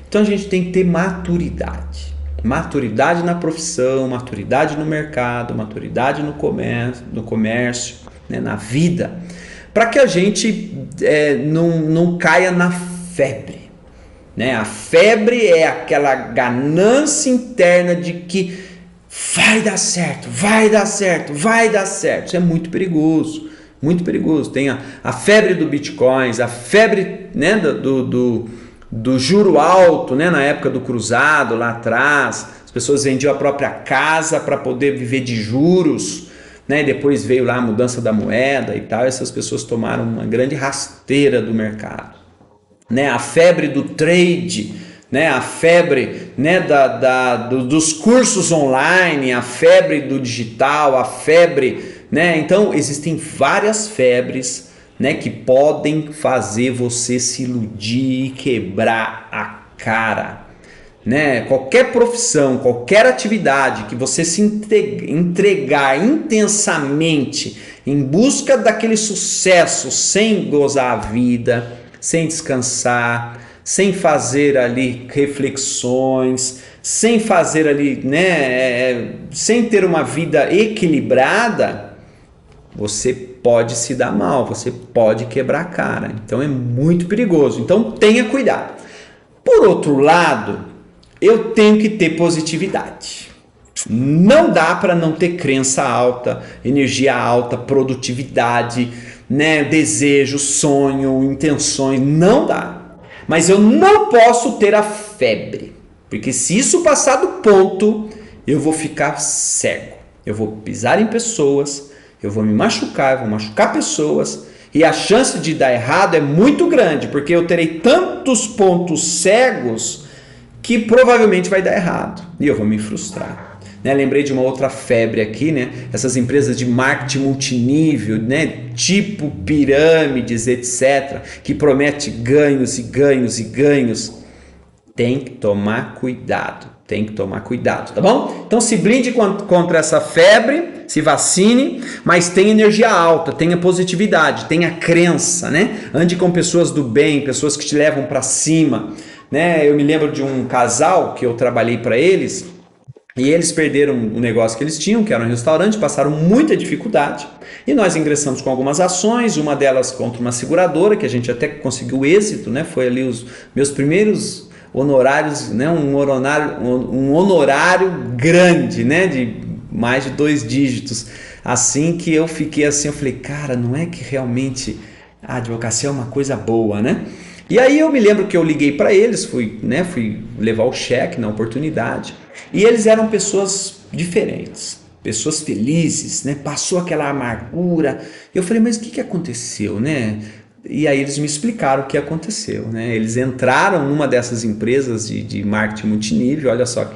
Então a gente tem que ter maturidade. Maturidade na profissão, maturidade no mercado, maturidade no comércio, né, na vida, para que a gente não caia na febre. Né? A febre é aquela ganância interna de que vai dar certo, vai dar certo, vai dar certo. Isso é muito perigoso, muito perigoso. Tem a febre do Bitcoin, a febre, né, do juro alto, né, na época do cruzado, lá atrás. As pessoas vendiam a própria casa para poder viver de juros, né? Depois veio lá a mudança da moeda e tal. Essas pessoas tomaram uma grande rasteira do mercado. Né, a febre do trade, né, a febre, né, dos cursos online, a febre do digital, a febre, né, então existem várias febres, né, que podem fazer você se iludir e quebrar a cara. Né? Qualquer profissão, qualquer atividade que você se entregar intensamente em busca daquele sucesso sem gozar a vida, sem descansar, sem fazer ali reflexões, sem fazer ali, né, sem ter uma vida equilibrada, você pode se dar mal, você pode quebrar a cara. Então é muito perigoso. Então tenha cuidado. Por outro lado, eu tenho que ter positividade. Não dá para não ter crença alta, energia alta, produtividade, né, desejo, sonho, intenções, não dá. Mas eu não posso ter a febre, porque se isso passar do ponto, eu vou ficar cego. Eu vou pisar em pessoas, eu vou me machucar, eu vou machucar pessoas, e a chance de dar errado é muito grande, porque eu terei tantos pontos cegos que provavelmente vai dar errado, e eu vou me frustrar. Né, lembrei de uma outra febre aqui, né? Essas empresas de marketing multinível, né? Tipo pirâmides, etc., que promete ganhos e ganhos e ganhos. Tem que tomar cuidado, tá bom? Então se blinde contra essa febre, se vacine, mas tenha energia alta, tenha positividade, tenha crença, né? Ande com pessoas do bem, pessoas que te levam para cima, né? Eu me lembro de um casal que eu trabalhei para eles. E eles perderam o negócio que eles tinham, que era um restaurante, passaram muita dificuldade. E nós ingressamos com algumas ações, uma delas contra uma seguradora, que a gente até conseguiu êxito, né? Foi ali os meus primeiros honorários, né? Um honorário grande, né? De mais de 2 dígitos. Assim que eu fiquei assim, eu falei, cara, não é que realmente a advocacia é uma coisa boa, né? E aí eu me lembro que eu liguei para eles, fui levar o cheque na oportunidade. E eles eram pessoas diferentes, pessoas felizes, né? Passou aquela amargura. Eu falei, mas o que aconteceu, né? E aí eles me explicaram o que aconteceu, né? Eles entraram numa dessas empresas de marketing multinível, olha só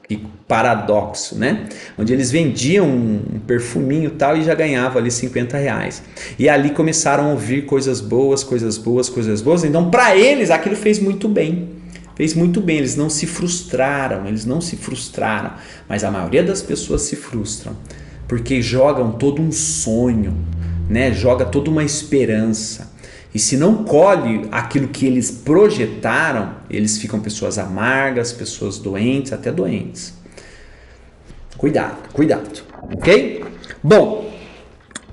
que paradoxo, né? Onde eles vendiam um perfuminho e tal e já ganhavam ali R$50. E ali começaram a ouvir coisas boas, coisas boas, coisas boas. Então, para eles, aquilo fez muito bem. Fez muito bem, eles não se frustraram, mas a maioria das pessoas se frustram, porque jogam todo um sonho, né? Joga toda uma esperança, e se não colhe aquilo que eles projetaram, eles ficam pessoas amargas, pessoas doentes, até doentes. Cuidado, ok? Bom,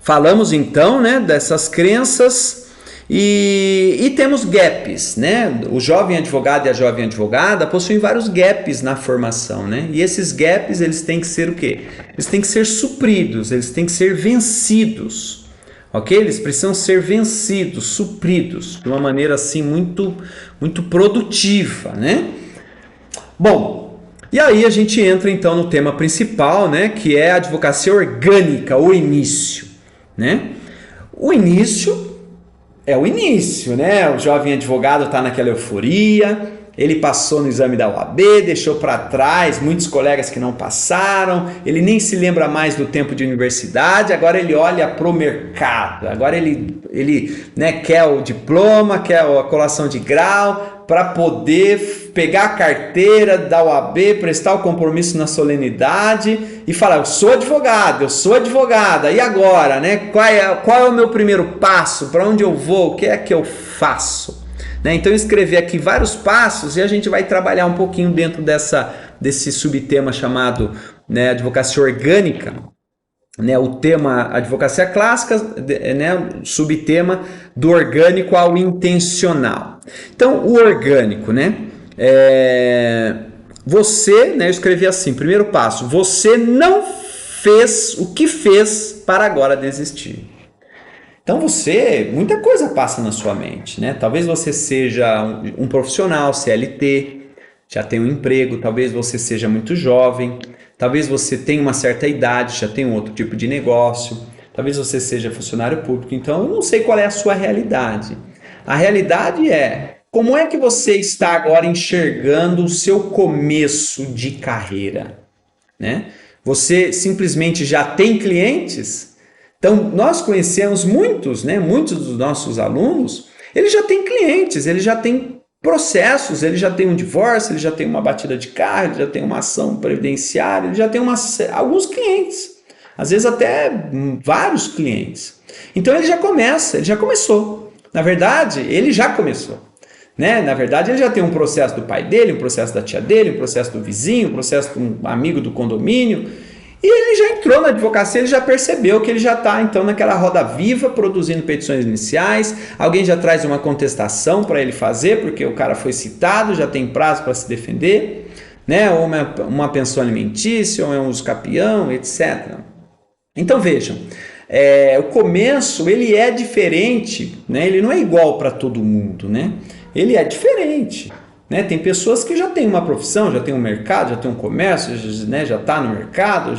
falamos então, né, dessas crenças. E temos gaps, né? O jovem advogado e a jovem advogada possuem vários gaps na formação, né? E esses gaps, eles têm que ser o quê? Eles têm que ser supridos, eles têm que ser vencidos, ok? Eles precisam ser vencidos, supridos, de uma maneira assim muito produtiva, né? Bom, e aí a gente entra então no tema principal, né? Que é a advocacia orgânica, o início, né? O início é o início, né? O jovem advogado está naquela euforia, ele passou no exame da OAB, deixou para trás muitos colegas que não passaram, ele nem se lembra mais do tempo de universidade, agora ele olha para o mercado, agora ele né, quer o diploma, quer a colação de grau, para poder pegar a carteira da OAB, prestar o compromisso na solenidade e falar, eu sou advogada, e agora, né? Qual é o meu primeiro passo? Para onde eu vou? O que é que eu faço? Né? Então eu escrevi aqui vários passos e a gente vai trabalhar um pouquinho dentro desse subtema chamado, né, advocacia orgânica, né, o tema advocacia clássica, né, subtema do orgânico ao intencional. Então o orgânico, né, você, né, eu escrevi assim, primeiro passo, você não fez o que fez para agora desistir. Então muita coisa passa na sua mente, né? Talvez você seja um profissional CLT, já tem um emprego, talvez você seja muito jovem, talvez você tenha uma certa idade, já tem um outro tipo de negócio, talvez você seja funcionário público, então eu não sei qual é a sua realidade. A realidade é, como é que você está agora enxergando o seu começo de carreira, né? Você simplesmente já tem clientes? Então, nós conhecemos muitos dos nossos alunos, eles já têm clientes, eles já têm processos, ele já tem um divórcio, ele já tem uma batida de carro, ele já tem uma ação previdenciária, ele já tem alguns clientes, às vezes até vários clientes. Então, ele já começou. Na verdade, ele já começou. Né? Na verdade, ele já tem um processo do pai dele, um processo da tia dele, um processo do vizinho, um processo de um amigo do condomínio. E ele já entrou na advocacia, ele já percebeu que ele já está então naquela roda viva, produzindo petições iniciais, alguém já traz uma contestação para ele fazer, porque o cara foi citado, já tem prazo para se defender, né? Ou uma pensão alimentícia, ou é um uso capião, etc. Então vejam, o começo ele é diferente, né? Ele não é igual para todo mundo, né? Ele é diferente. Né? Tem pessoas que já têm uma profissão, já têm um mercado, já tem um comércio, né? Já está no mercado,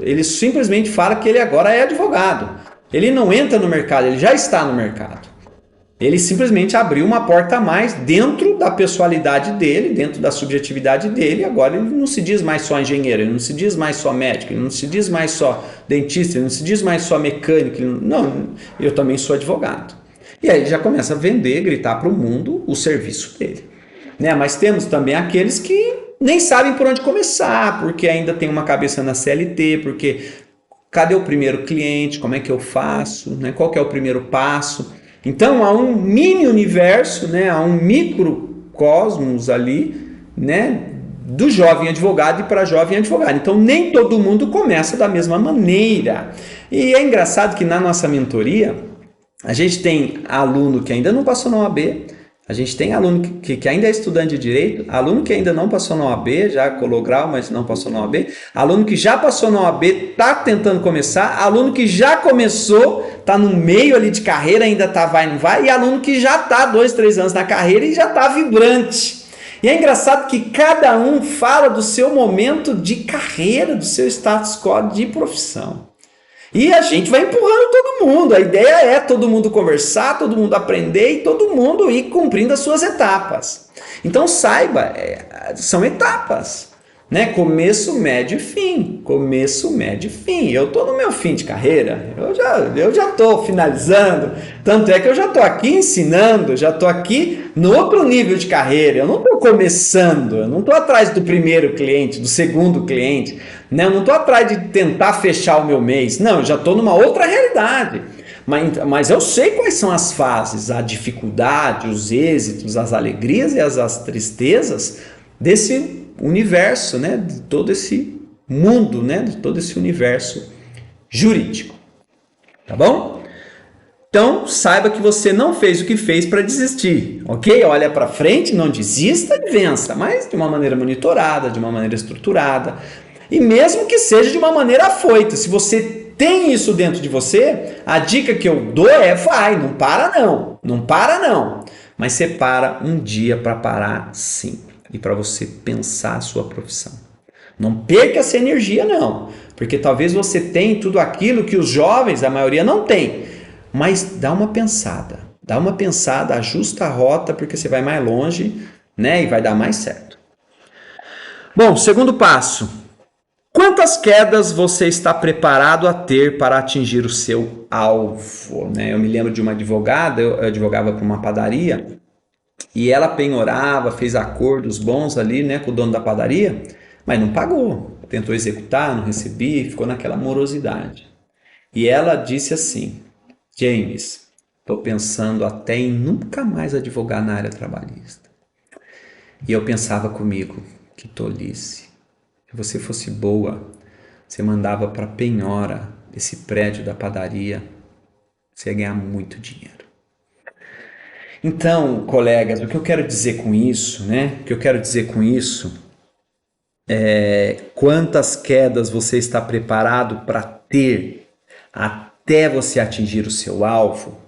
ele simplesmente fala que ele agora é advogado. Ele não entra no mercado, ele já está no mercado. Ele simplesmente abriu uma porta a mais dentro da pessoalidade dele, dentro da subjetividade dele. Agora ele não se diz mais só engenheiro, ele não se diz mais só médico, ele não se diz mais só dentista, ele não se diz mais só mecânico. Não, eu também sou advogado. E aí ele já começa a vender, gritar para o mundo o serviço dele. Né? Mas temos também aqueles que nem sabem por onde começar, porque ainda tem uma cabeça na CLT, porque cadê o primeiro cliente, como é que eu faço, né? Qual que é o primeiro passo? Então há um mini universo, né? Há um microcosmos ali, né? Do jovem advogado e para jovem advogado. Então nem todo mundo começa da mesma maneira. E é engraçado que na nossa mentoria a gente tem aluno que ainda não passou na OAB, a gente tem aluno que ainda é estudante de direito, aluno que ainda não passou na OAB, já colou grau, mas não passou na OAB, aluno que já passou na OAB, está tentando começar, aluno que já começou, está no meio ali de carreira, ainda está vai, não vai, e aluno que já está 2, 3 anos na carreira e já está vibrante. E é engraçado que cada um fala do seu momento de carreira, do seu status quo de profissão. E a gente vai empurrando todo mundo. A ideia é todo mundo conversar, todo mundo aprender e todo mundo ir cumprindo as suas etapas. Então saiba, são etapas. né? Começo, médio e fim. Começo, médio e fim. Eu estou no meu fim de carreira. Eu já estou finalizando. Tanto é que eu já estou aqui ensinando, já estou aqui no outro nível de carreira. Eu não estou começando, eu não estou atrás do primeiro cliente, do segundo cliente, né? Eu não estou atrás de tentar fechar o meu mês. Não, eu já estou numa outra realidade. Mas eu sei quais são as fases, a dificuldade, os êxitos, as alegrias e as tristezas desse universo, né? De todo esse mundo, né? De todo esse universo jurídico. Tá bom? Então, saiba que você não fez o que fez para desistir, ok? Olha para frente, não desista e vença, mas de uma maneira monitorada, de uma maneira estruturada. E mesmo que seja de uma maneira afoita, se você tem isso dentro de você, a dica que eu dou é vai, não para não, não para não. Mas separa um dia para parar sim, e para você pensar a sua profissão. Não perca essa energia não, porque talvez você tenha tudo aquilo que os jovens, a maioria não tem, mas dá uma pensada, ajusta a rota, porque você vai mais longe, né, e vai dar mais certo. Bom, segundo passo. Quantas quedas você está preparado a ter para atingir o seu alvo? Né? Eu me lembro de uma advogada, eu advogava para uma padaria, e ela penhorava, fez acordos bons ali, né, com o dono da padaria, mas não pagou. Tentou executar, não recebia, ficou naquela morosidade. E ela disse assim: James, estou pensando até em nunca mais advogar na área trabalhista. E eu pensava comigo, que tolice. Se você fosse boa, você mandava para penhora esse prédio da padaria, você ia ganhar muito dinheiro. Então, colegas, o que eu quero dizer com isso, né? O que eu quero dizer com isso é quantas quedas você está preparado para ter até você atingir o seu alvo.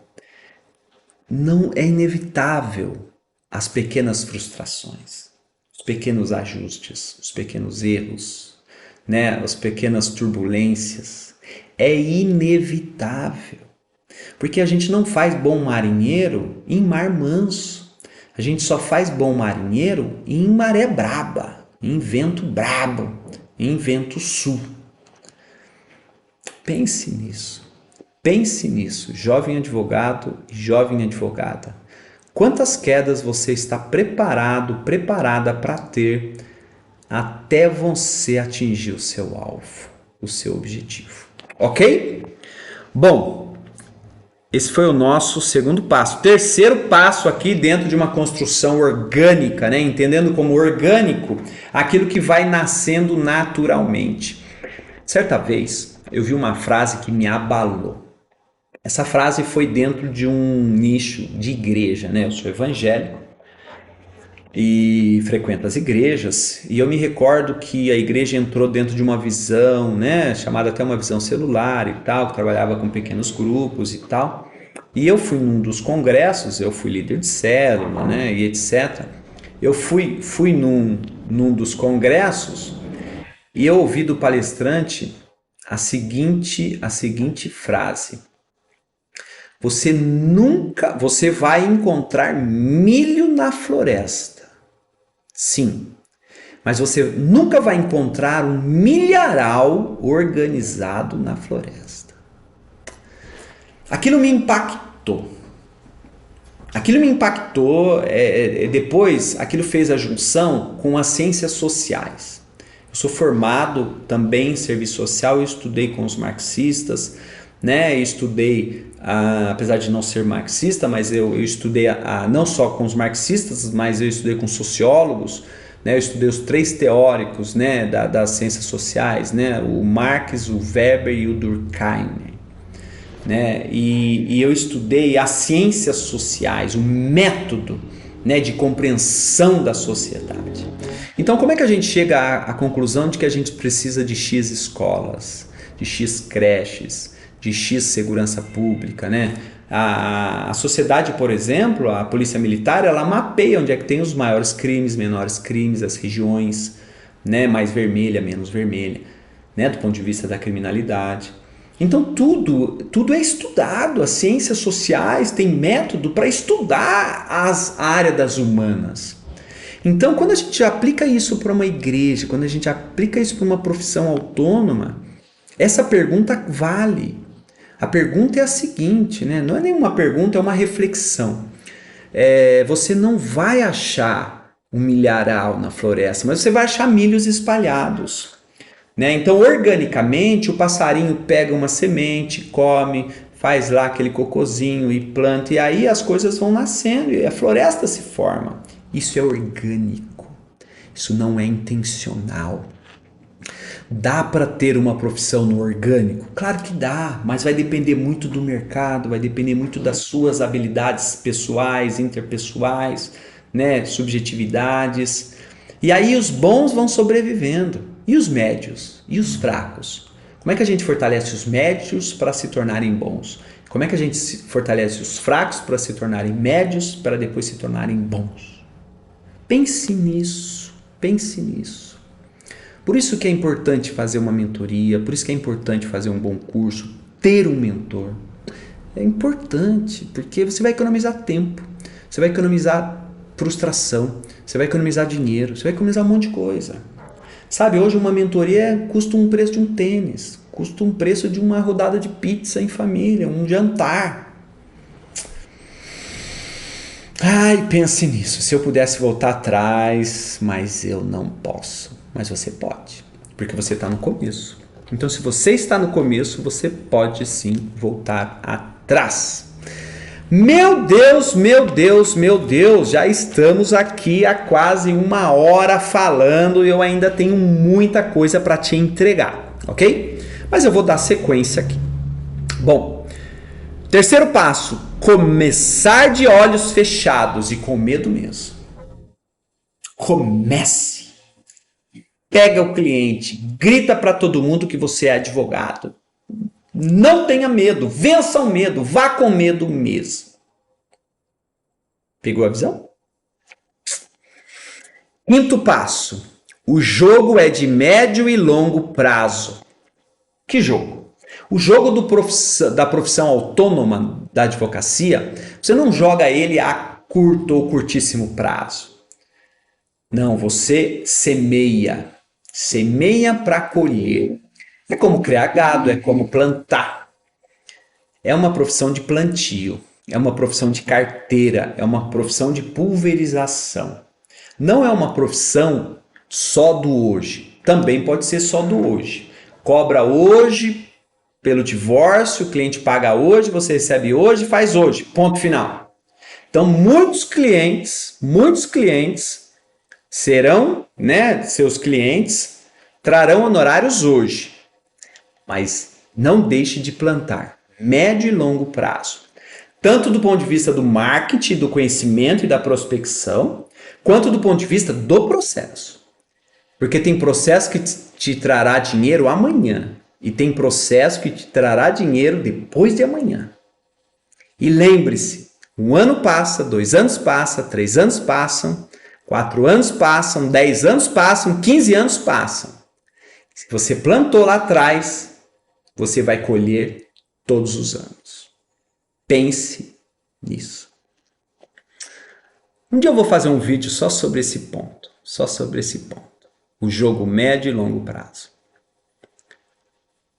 Não é inevitável as pequenas frustrações, os pequenos ajustes, os pequenos erros, né? As pequenas turbulências. É inevitável. Porque a gente não faz bom marinheiro em mar manso. A gente só faz bom marinheiro em maré braba, em vento brabo, em vento sul. Pense nisso, jovem advogado e jovem advogada. Quantas quedas você está preparada para ter até você atingir o seu alvo, o seu objetivo? Ok? Bom, esse foi o nosso segundo passo. Terceiro passo aqui dentro de uma construção orgânica, né? Entendendo como orgânico aquilo que vai nascendo naturalmente. Certa vez eu vi uma frase que me abalou. Essa frase foi dentro de um nicho de igreja, né? Eu sou evangélico e frequento as igrejas, e eu me recordo que a igreja entrou dentro de uma visão, né? Chamada até uma visão celular e tal, que trabalhava com pequenos grupos e tal. E eu fui num dos congressos, eu fui líder de célula, né? E etc. Eu fui num dos congressos e eu ouvi do palestrante a seguinte frase: você vai encontrar milho na floresta. Sim, mas você nunca vai encontrar um milharal organizado na floresta. Aquilo me impactou. Depois, aquilo fez a junção com as ciências sociais. Eu sou formado também em serviço social e estudei com os marxistas, né? Apesar de não ser marxista, mas eu estudei não só com os marxistas, mas eu estudei com sociólogos, né? Eu estudei os três teóricos, né? das ciências sociais, né? O Marx, o Weber e o Durkheim. Né? E eu estudei as ciências sociais, o método, né, de compreensão da sociedade. Então, como é que a gente chega à conclusão de que a gente precisa de X escolas, de X creches, de X segurança pública, né? A sociedade, por exemplo, a polícia militar, ela mapeia onde é que tem os maiores crimes, menores crimes, as regiões, né, mais vermelha, menos vermelha, né, do ponto de vista da criminalidade. Então tudo é estudado, as ciências sociais têm método para estudar a área das humanas. Então, quando a gente aplica isso para uma igreja, quando a gente aplica isso para uma profissão autônoma, essa pergunta vale. A pergunta é a seguinte, né? Não é nenhuma pergunta, é uma reflexão. Você não vai achar um milharal na floresta, mas você vai achar milhos espalhados. Né? Então, organicamente, o passarinho pega uma semente, come, faz lá aquele cocôzinho e planta, e aí as coisas vão nascendo e a floresta se forma. Isso é orgânico, isso não é intencional. Dá para ter uma profissão no orgânico? Claro que dá, mas vai depender muito do mercado, vai depender muito das suas habilidades pessoais, interpessoais, né, subjetividades. E aí os bons vão sobrevivendo. E os médios? E os fracos? Como é que a gente fortalece os médios para se tornarem bons? Como é que a gente fortalece os fracos para se tornarem médios, para depois se tornarem bons? Pense nisso, pense nisso. Por isso que é importante fazer uma mentoria, por isso que é importante fazer um bom curso, ter um mentor. É importante, porque você vai economizar tempo, você vai economizar frustração, você vai economizar dinheiro, você vai economizar um monte de coisa. Sabe, hoje uma mentoria custa um preço de um tênis, custa um preço de uma rodada de pizza em família, um jantar. Ai, pense nisso, se eu pudesse voltar atrás, mas eu não posso. Mas você pode, porque você está no começo. Então, se você está no começo, você pode sim voltar atrás. Meu Deus, meu Deus, meu Deus, já estamos aqui há quase 1 hora falando e eu ainda tenho muita coisa para te entregar, ok? Mas eu vou dar sequência aqui. Bom, terceiro passo, começar de olhos fechados e com medo mesmo. Comece. Pega o cliente, grita para todo mundo que você é advogado. Não tenha medo, vença o medo, vá com medo mesmo. Pegou a visão? Quinto passo, o jogo é de médio e longo prazo. Que jogo? O jogo da profissão autônoma da advocacia, você não joga ele a curto ou curtíssimo prazo. Não, você semeia para colher. É como criar gado, é como plantar. É uma profissão de plantio, é uma profissão de carteira, é uma profissão de pulverização. Não é uma profissão só do hoje, também pode ser só do hoje. Cobra hoje pelo divórcio, o cliente paga hoje, você recebe hoje, faz hoje, ponto final. Então muitos clientes serão, né, seus clientes trarão honorários hoje, mas não deixe de plantar, médio e longo prazo, tanto do ponto de vista do marketing, do conhecimento e da prospecção, quanto do ponto de vista do processo. Porque tem processo que te trará dinheiro amanhã e tem processo que te trará dinheiro depois de amanhã. E lembre-se, 1 ano passa, 2 anos passa, 3 anos passam, 4 anos passam, 10 anos passam, 15 anos passam. Se você plantou lá atrás, você vai colher todos os anos. Pense nisso. Um dia eu vou fazer um vídeo só sobre esse ponto. O jogo médio e longo prazo.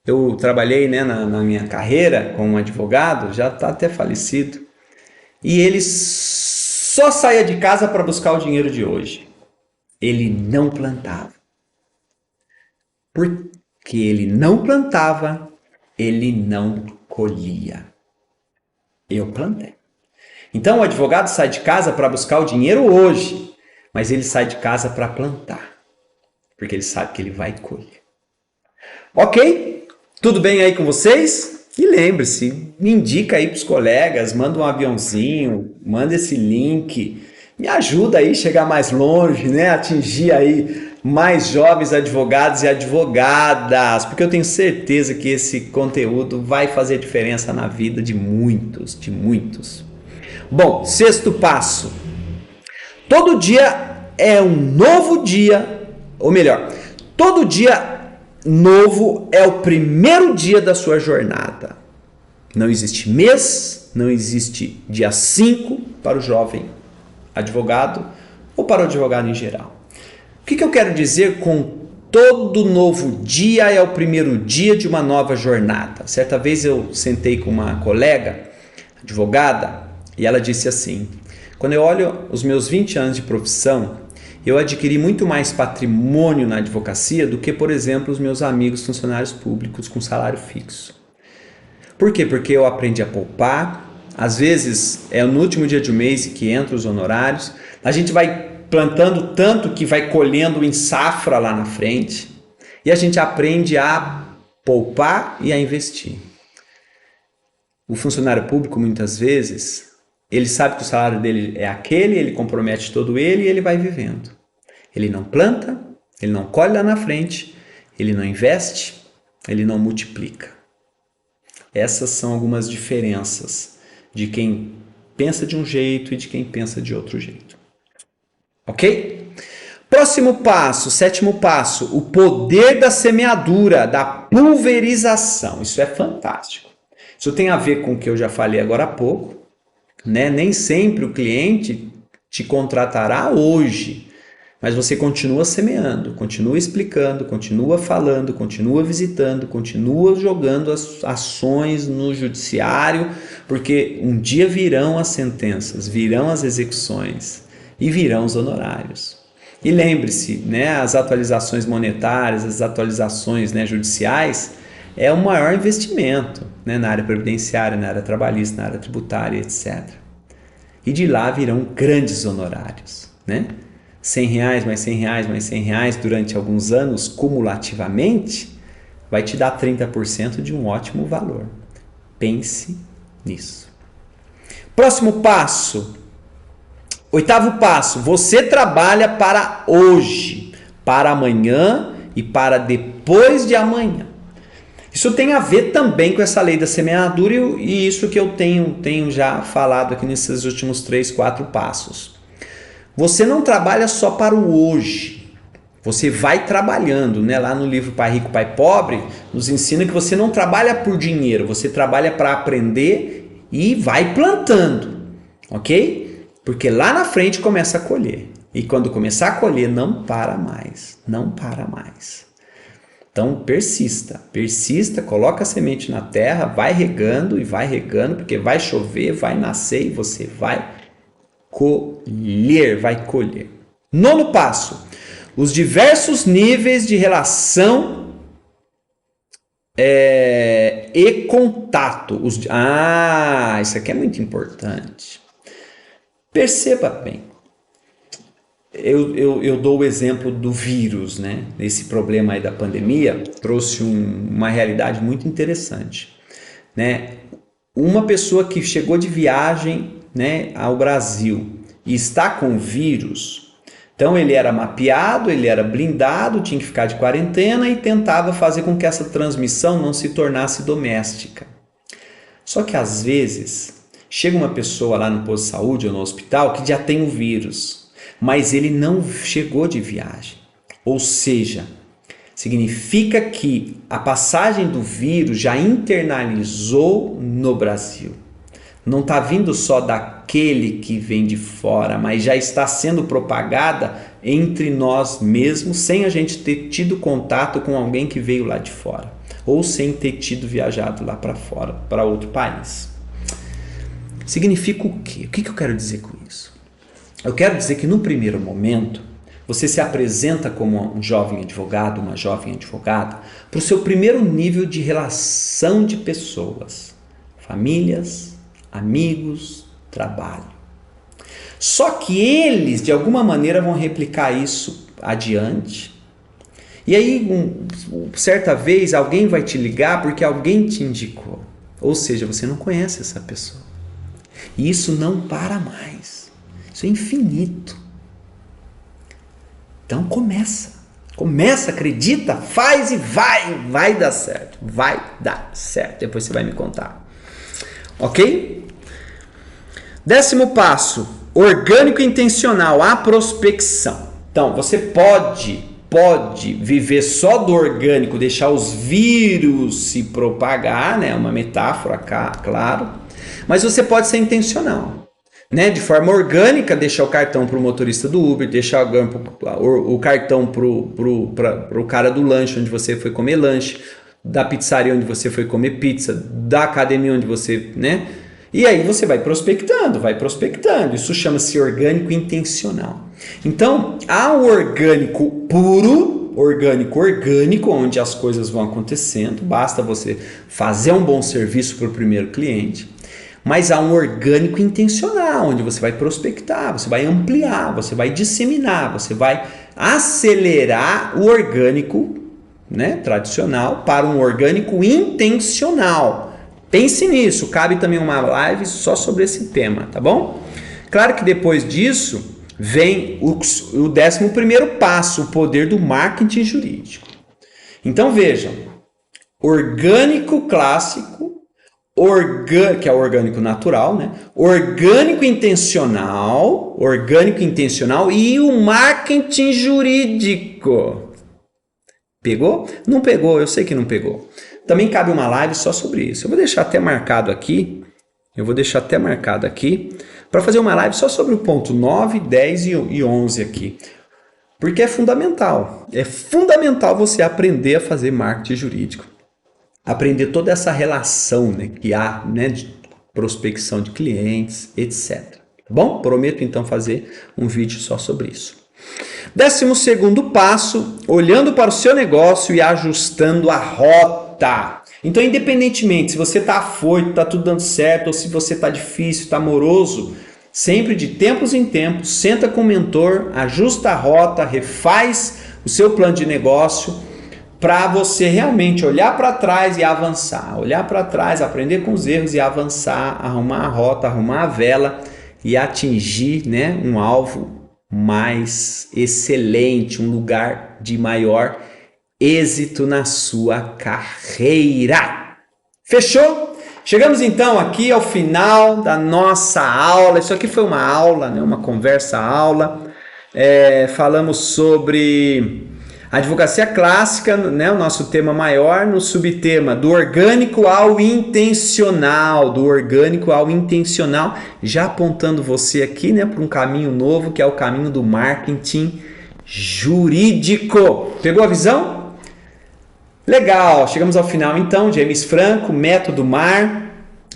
Eu trabalhei, né, na minha carreira como advogado, já está até falecido. E ele só saía de casa para buscar o dinheiro de hoje. Ele não plantava. Porque ele não plantava, ele não colhia. Eu plantei. Então o advogado sai de casa para buscar o dinheiro hoje, mas ele sai de casa para plantar, porque ele sabe que ele vai colher. Ok? Tudo bem aí com vocês? E lembre-se, me indica aí para os colegas, manda um aviãozinho, manda esse link, me ajuda aí a chegar mais longe, né? Atingir aí mais jovens advogados e advogadas, porque eu tenho certeza que esse conteúdo vai fazer diferença na vida de muitos, Bom, sexto passo. Todo dia é um novo dia, ou melhor, todo dia novo é o primeiro dia da sua jornada. Não existe mês, não existe dia 5 para o jovem advogado, ou para o advogado em geral? O que eu quero dizer com todo novo dia é o primeiro dia de uma nova jornada? Certa vez eu sentei com uma colega, advogada, e ela disse assim: quando eu olho os meus 20 anos de profissão, eu adquiri muito mais patrimônio na advocacia do que, por exemplo, os meus amigos funcionários públicos com salário fixo. Por quê? Porque eu aprendi a poupar, às vezes é no último dia do mês que entram os honorários, a gente vai plantando tanto que vai colhendo em safra lá na frente, e a gente aprende a poupar e a investir. O funcionário público, muitas vezes, ele sabe que o salário dele é aquele, ele compromete todo ele e ele vai vivendo. Ele não planta, ele não colhe lá na frente, ele não investe, ele não multiplica. Essas são algumas diferenças de quem pensa de um jeito e de quem pensa de outro jeito. Ok? Próximo passo, sétimo passo, o poder da semeadura, da pulverização. Isso é fantástico. Isso tem a ver com o que eu já falei agora há pouco, né? Nem sempre o cliente te contratará hoje, mas você continua semeando, continua explicando, continua falando, continua visitando, continua jogando as ações no judiciário, porque um dia virão as sentenças, virão as execuções e virão os honorários. E lembre-se, né, as atualizações monetárias, as atualizações, né, judiciais, é o maior investimento, né, na área previdenciária, na área trabalhista, na área tributária, etc. E de lá virão grandes honorários, né? R$100, mais R$100, mais R$100 durante alguns anos, cumulativamente, vai te dar 30% de um ótimo valor. Pense nisso. Próximo passo. Oitavo passo. Você trabalha para hoje, para amanhã e para depois de amanhã. Isso tem a ver também com essa lei da semeadura e isso que eu tenho já falado aqui nesses últimos 3, 4 passos. Você não trabalha só para o hoje, você vai trabalhando, né? Lá no livro Pai Rico, Pai Pobre, nos ensina que você não trabalha por dinheiro, você trabalha para aprender e vai plantando, ok? Porque lá na frente começa a colher, e quando começar a colher não para mais, não para mais. Então persista, coloca a semente na terra, vai regando, porque vai chover, vai nascer e você vai colher, vai colher. Nono passo, os diversos níveis de relação e contato. Isso aqui é muito importante. Perceba bem. Eu dou o exemplo do vírus, né? Esse problema aí da pandemia trouxe uma realidade muito interessante, né? Uma pessoa que chegou de viagem, né, ao Brasil e está com vírus, então ele era mapeado, ele era blindado, tinha que ficar de quarentena e tentava fazer com que essa transmissão não se tornasse doméstica. Só que às vezes chega uma pessoa lá no posto de saúde ou no hospital que já tem o vírus, mas ele não chegou de viagem. Ou seja, significa que a passagem do vírus já internalizou no Brasil. Não está vindo só daquele que vem de fora, mas já está sendo propagada entre nós mesmos, sem a gente ter tido contato com alguém que veio lá de fora, ou sem ter tido viajado lá para fora, para outro país. Significa o quê? O que eu quero dizer com isso? Eu quero dizer que no primeiro momento, você se apresenta como um jovem advogado, uma jovem advogada, para o seu primeiro nível de relação de pessoas, famílias, amigos, trabalho. Só que eles, de alguma maneira, vão replicar isso adiante. E aí, certa vez, alguém vai te ligar porque alguém te indicou. Ou seja, você não conhece essa pessoa. E isso não para mais. Isso é infinito. Então começa, acredita, faz e vai dar certo. Vai dar certo. Depois você vai me contar. Ok? 10º passo, orgânico e intencional, a prospecção. Então, você pode viver só do orgânico, deixar os vírus se propagar, né? Uma metáfora, claro. Mas você pode ser intencional. né, de forma orgânica, deixar o cartão para o motorista do Uber, deixar o cartão para o cara do lanche, onde você foi comer lanche, da pizzaria onde você foi comer pizza, da academia onde você, né? E aí você vai prospectando. Isso chama-se orgânico intencional. Então, há o orgânico puro, orgânico, onde as coisas vão acontecendo, basta você fazer um bom serviço para o primeiro cliente. Mas há um orgânico intencional, onde você vai prospectar, você vai ampliar, você vai disseminar, você vai acelerar o orgânico, né, tradicional para um orgânico intencional. Pense nisso, cabe também uma live só sobre esse tema, tá bom? Claro que depois disso vem o 11º passo, o poder do marketing jurídico. Então vejam, orgânico clássico, que é o orgânico natural, né? Orgânico intencional e o marketing jurídico. Pegou? Não pegou, eu sei que não pegou. Também cabe uma live só sobre isso. Eu vou deixar até marcado aqui, para fazer uma live só sobre o ponto 9, 10 e 11 aqui. Porque é fundamental. É fundamental você aprender a fazer marketing jurídico. Aprender toda essa relação, né, que há, né, de prospecção de clientes, etc. Tá bom? Prometo então fazer um vídeo só sobre isso. 12º passo, olhando para o seu negócio e ajustando a rota. Então, independentemente se você está afoito, está tudo dando certo, ou se você está difícil, está moroso, sempre de tempos em tempos, senta com o mentor, ajusta a rota, refaz o seu plano de negócio, para você realmente olhar para trás e avançar. Olhar para trás, aprender com os erros e avançar, arrumar a rota, arrumar a vela e atingir, né, um alvo mais excelente, um lugar de maior êxito na sua carreira. Fechou? Chegamos então aqui ao final da nossa aula. Isso aqui foi uma aula, né, uma conversa-aula. Falamos sobre advocacia clássica, né, o nosso tema maior, no subtema do orgânico ao intencional, já apontando você aqui, né, para um caminho novo, que é o caminho do marketing jurídico. Pegou a visão? Legal, chegamos ao final então. James Franco, Método MAR,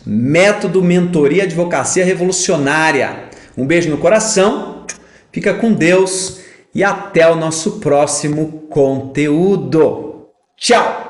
Método Mentoria Advocacia Revolucionária. Um beijo no coração, fica com Deus. E até o nosso próximo conteúdo. Tchau!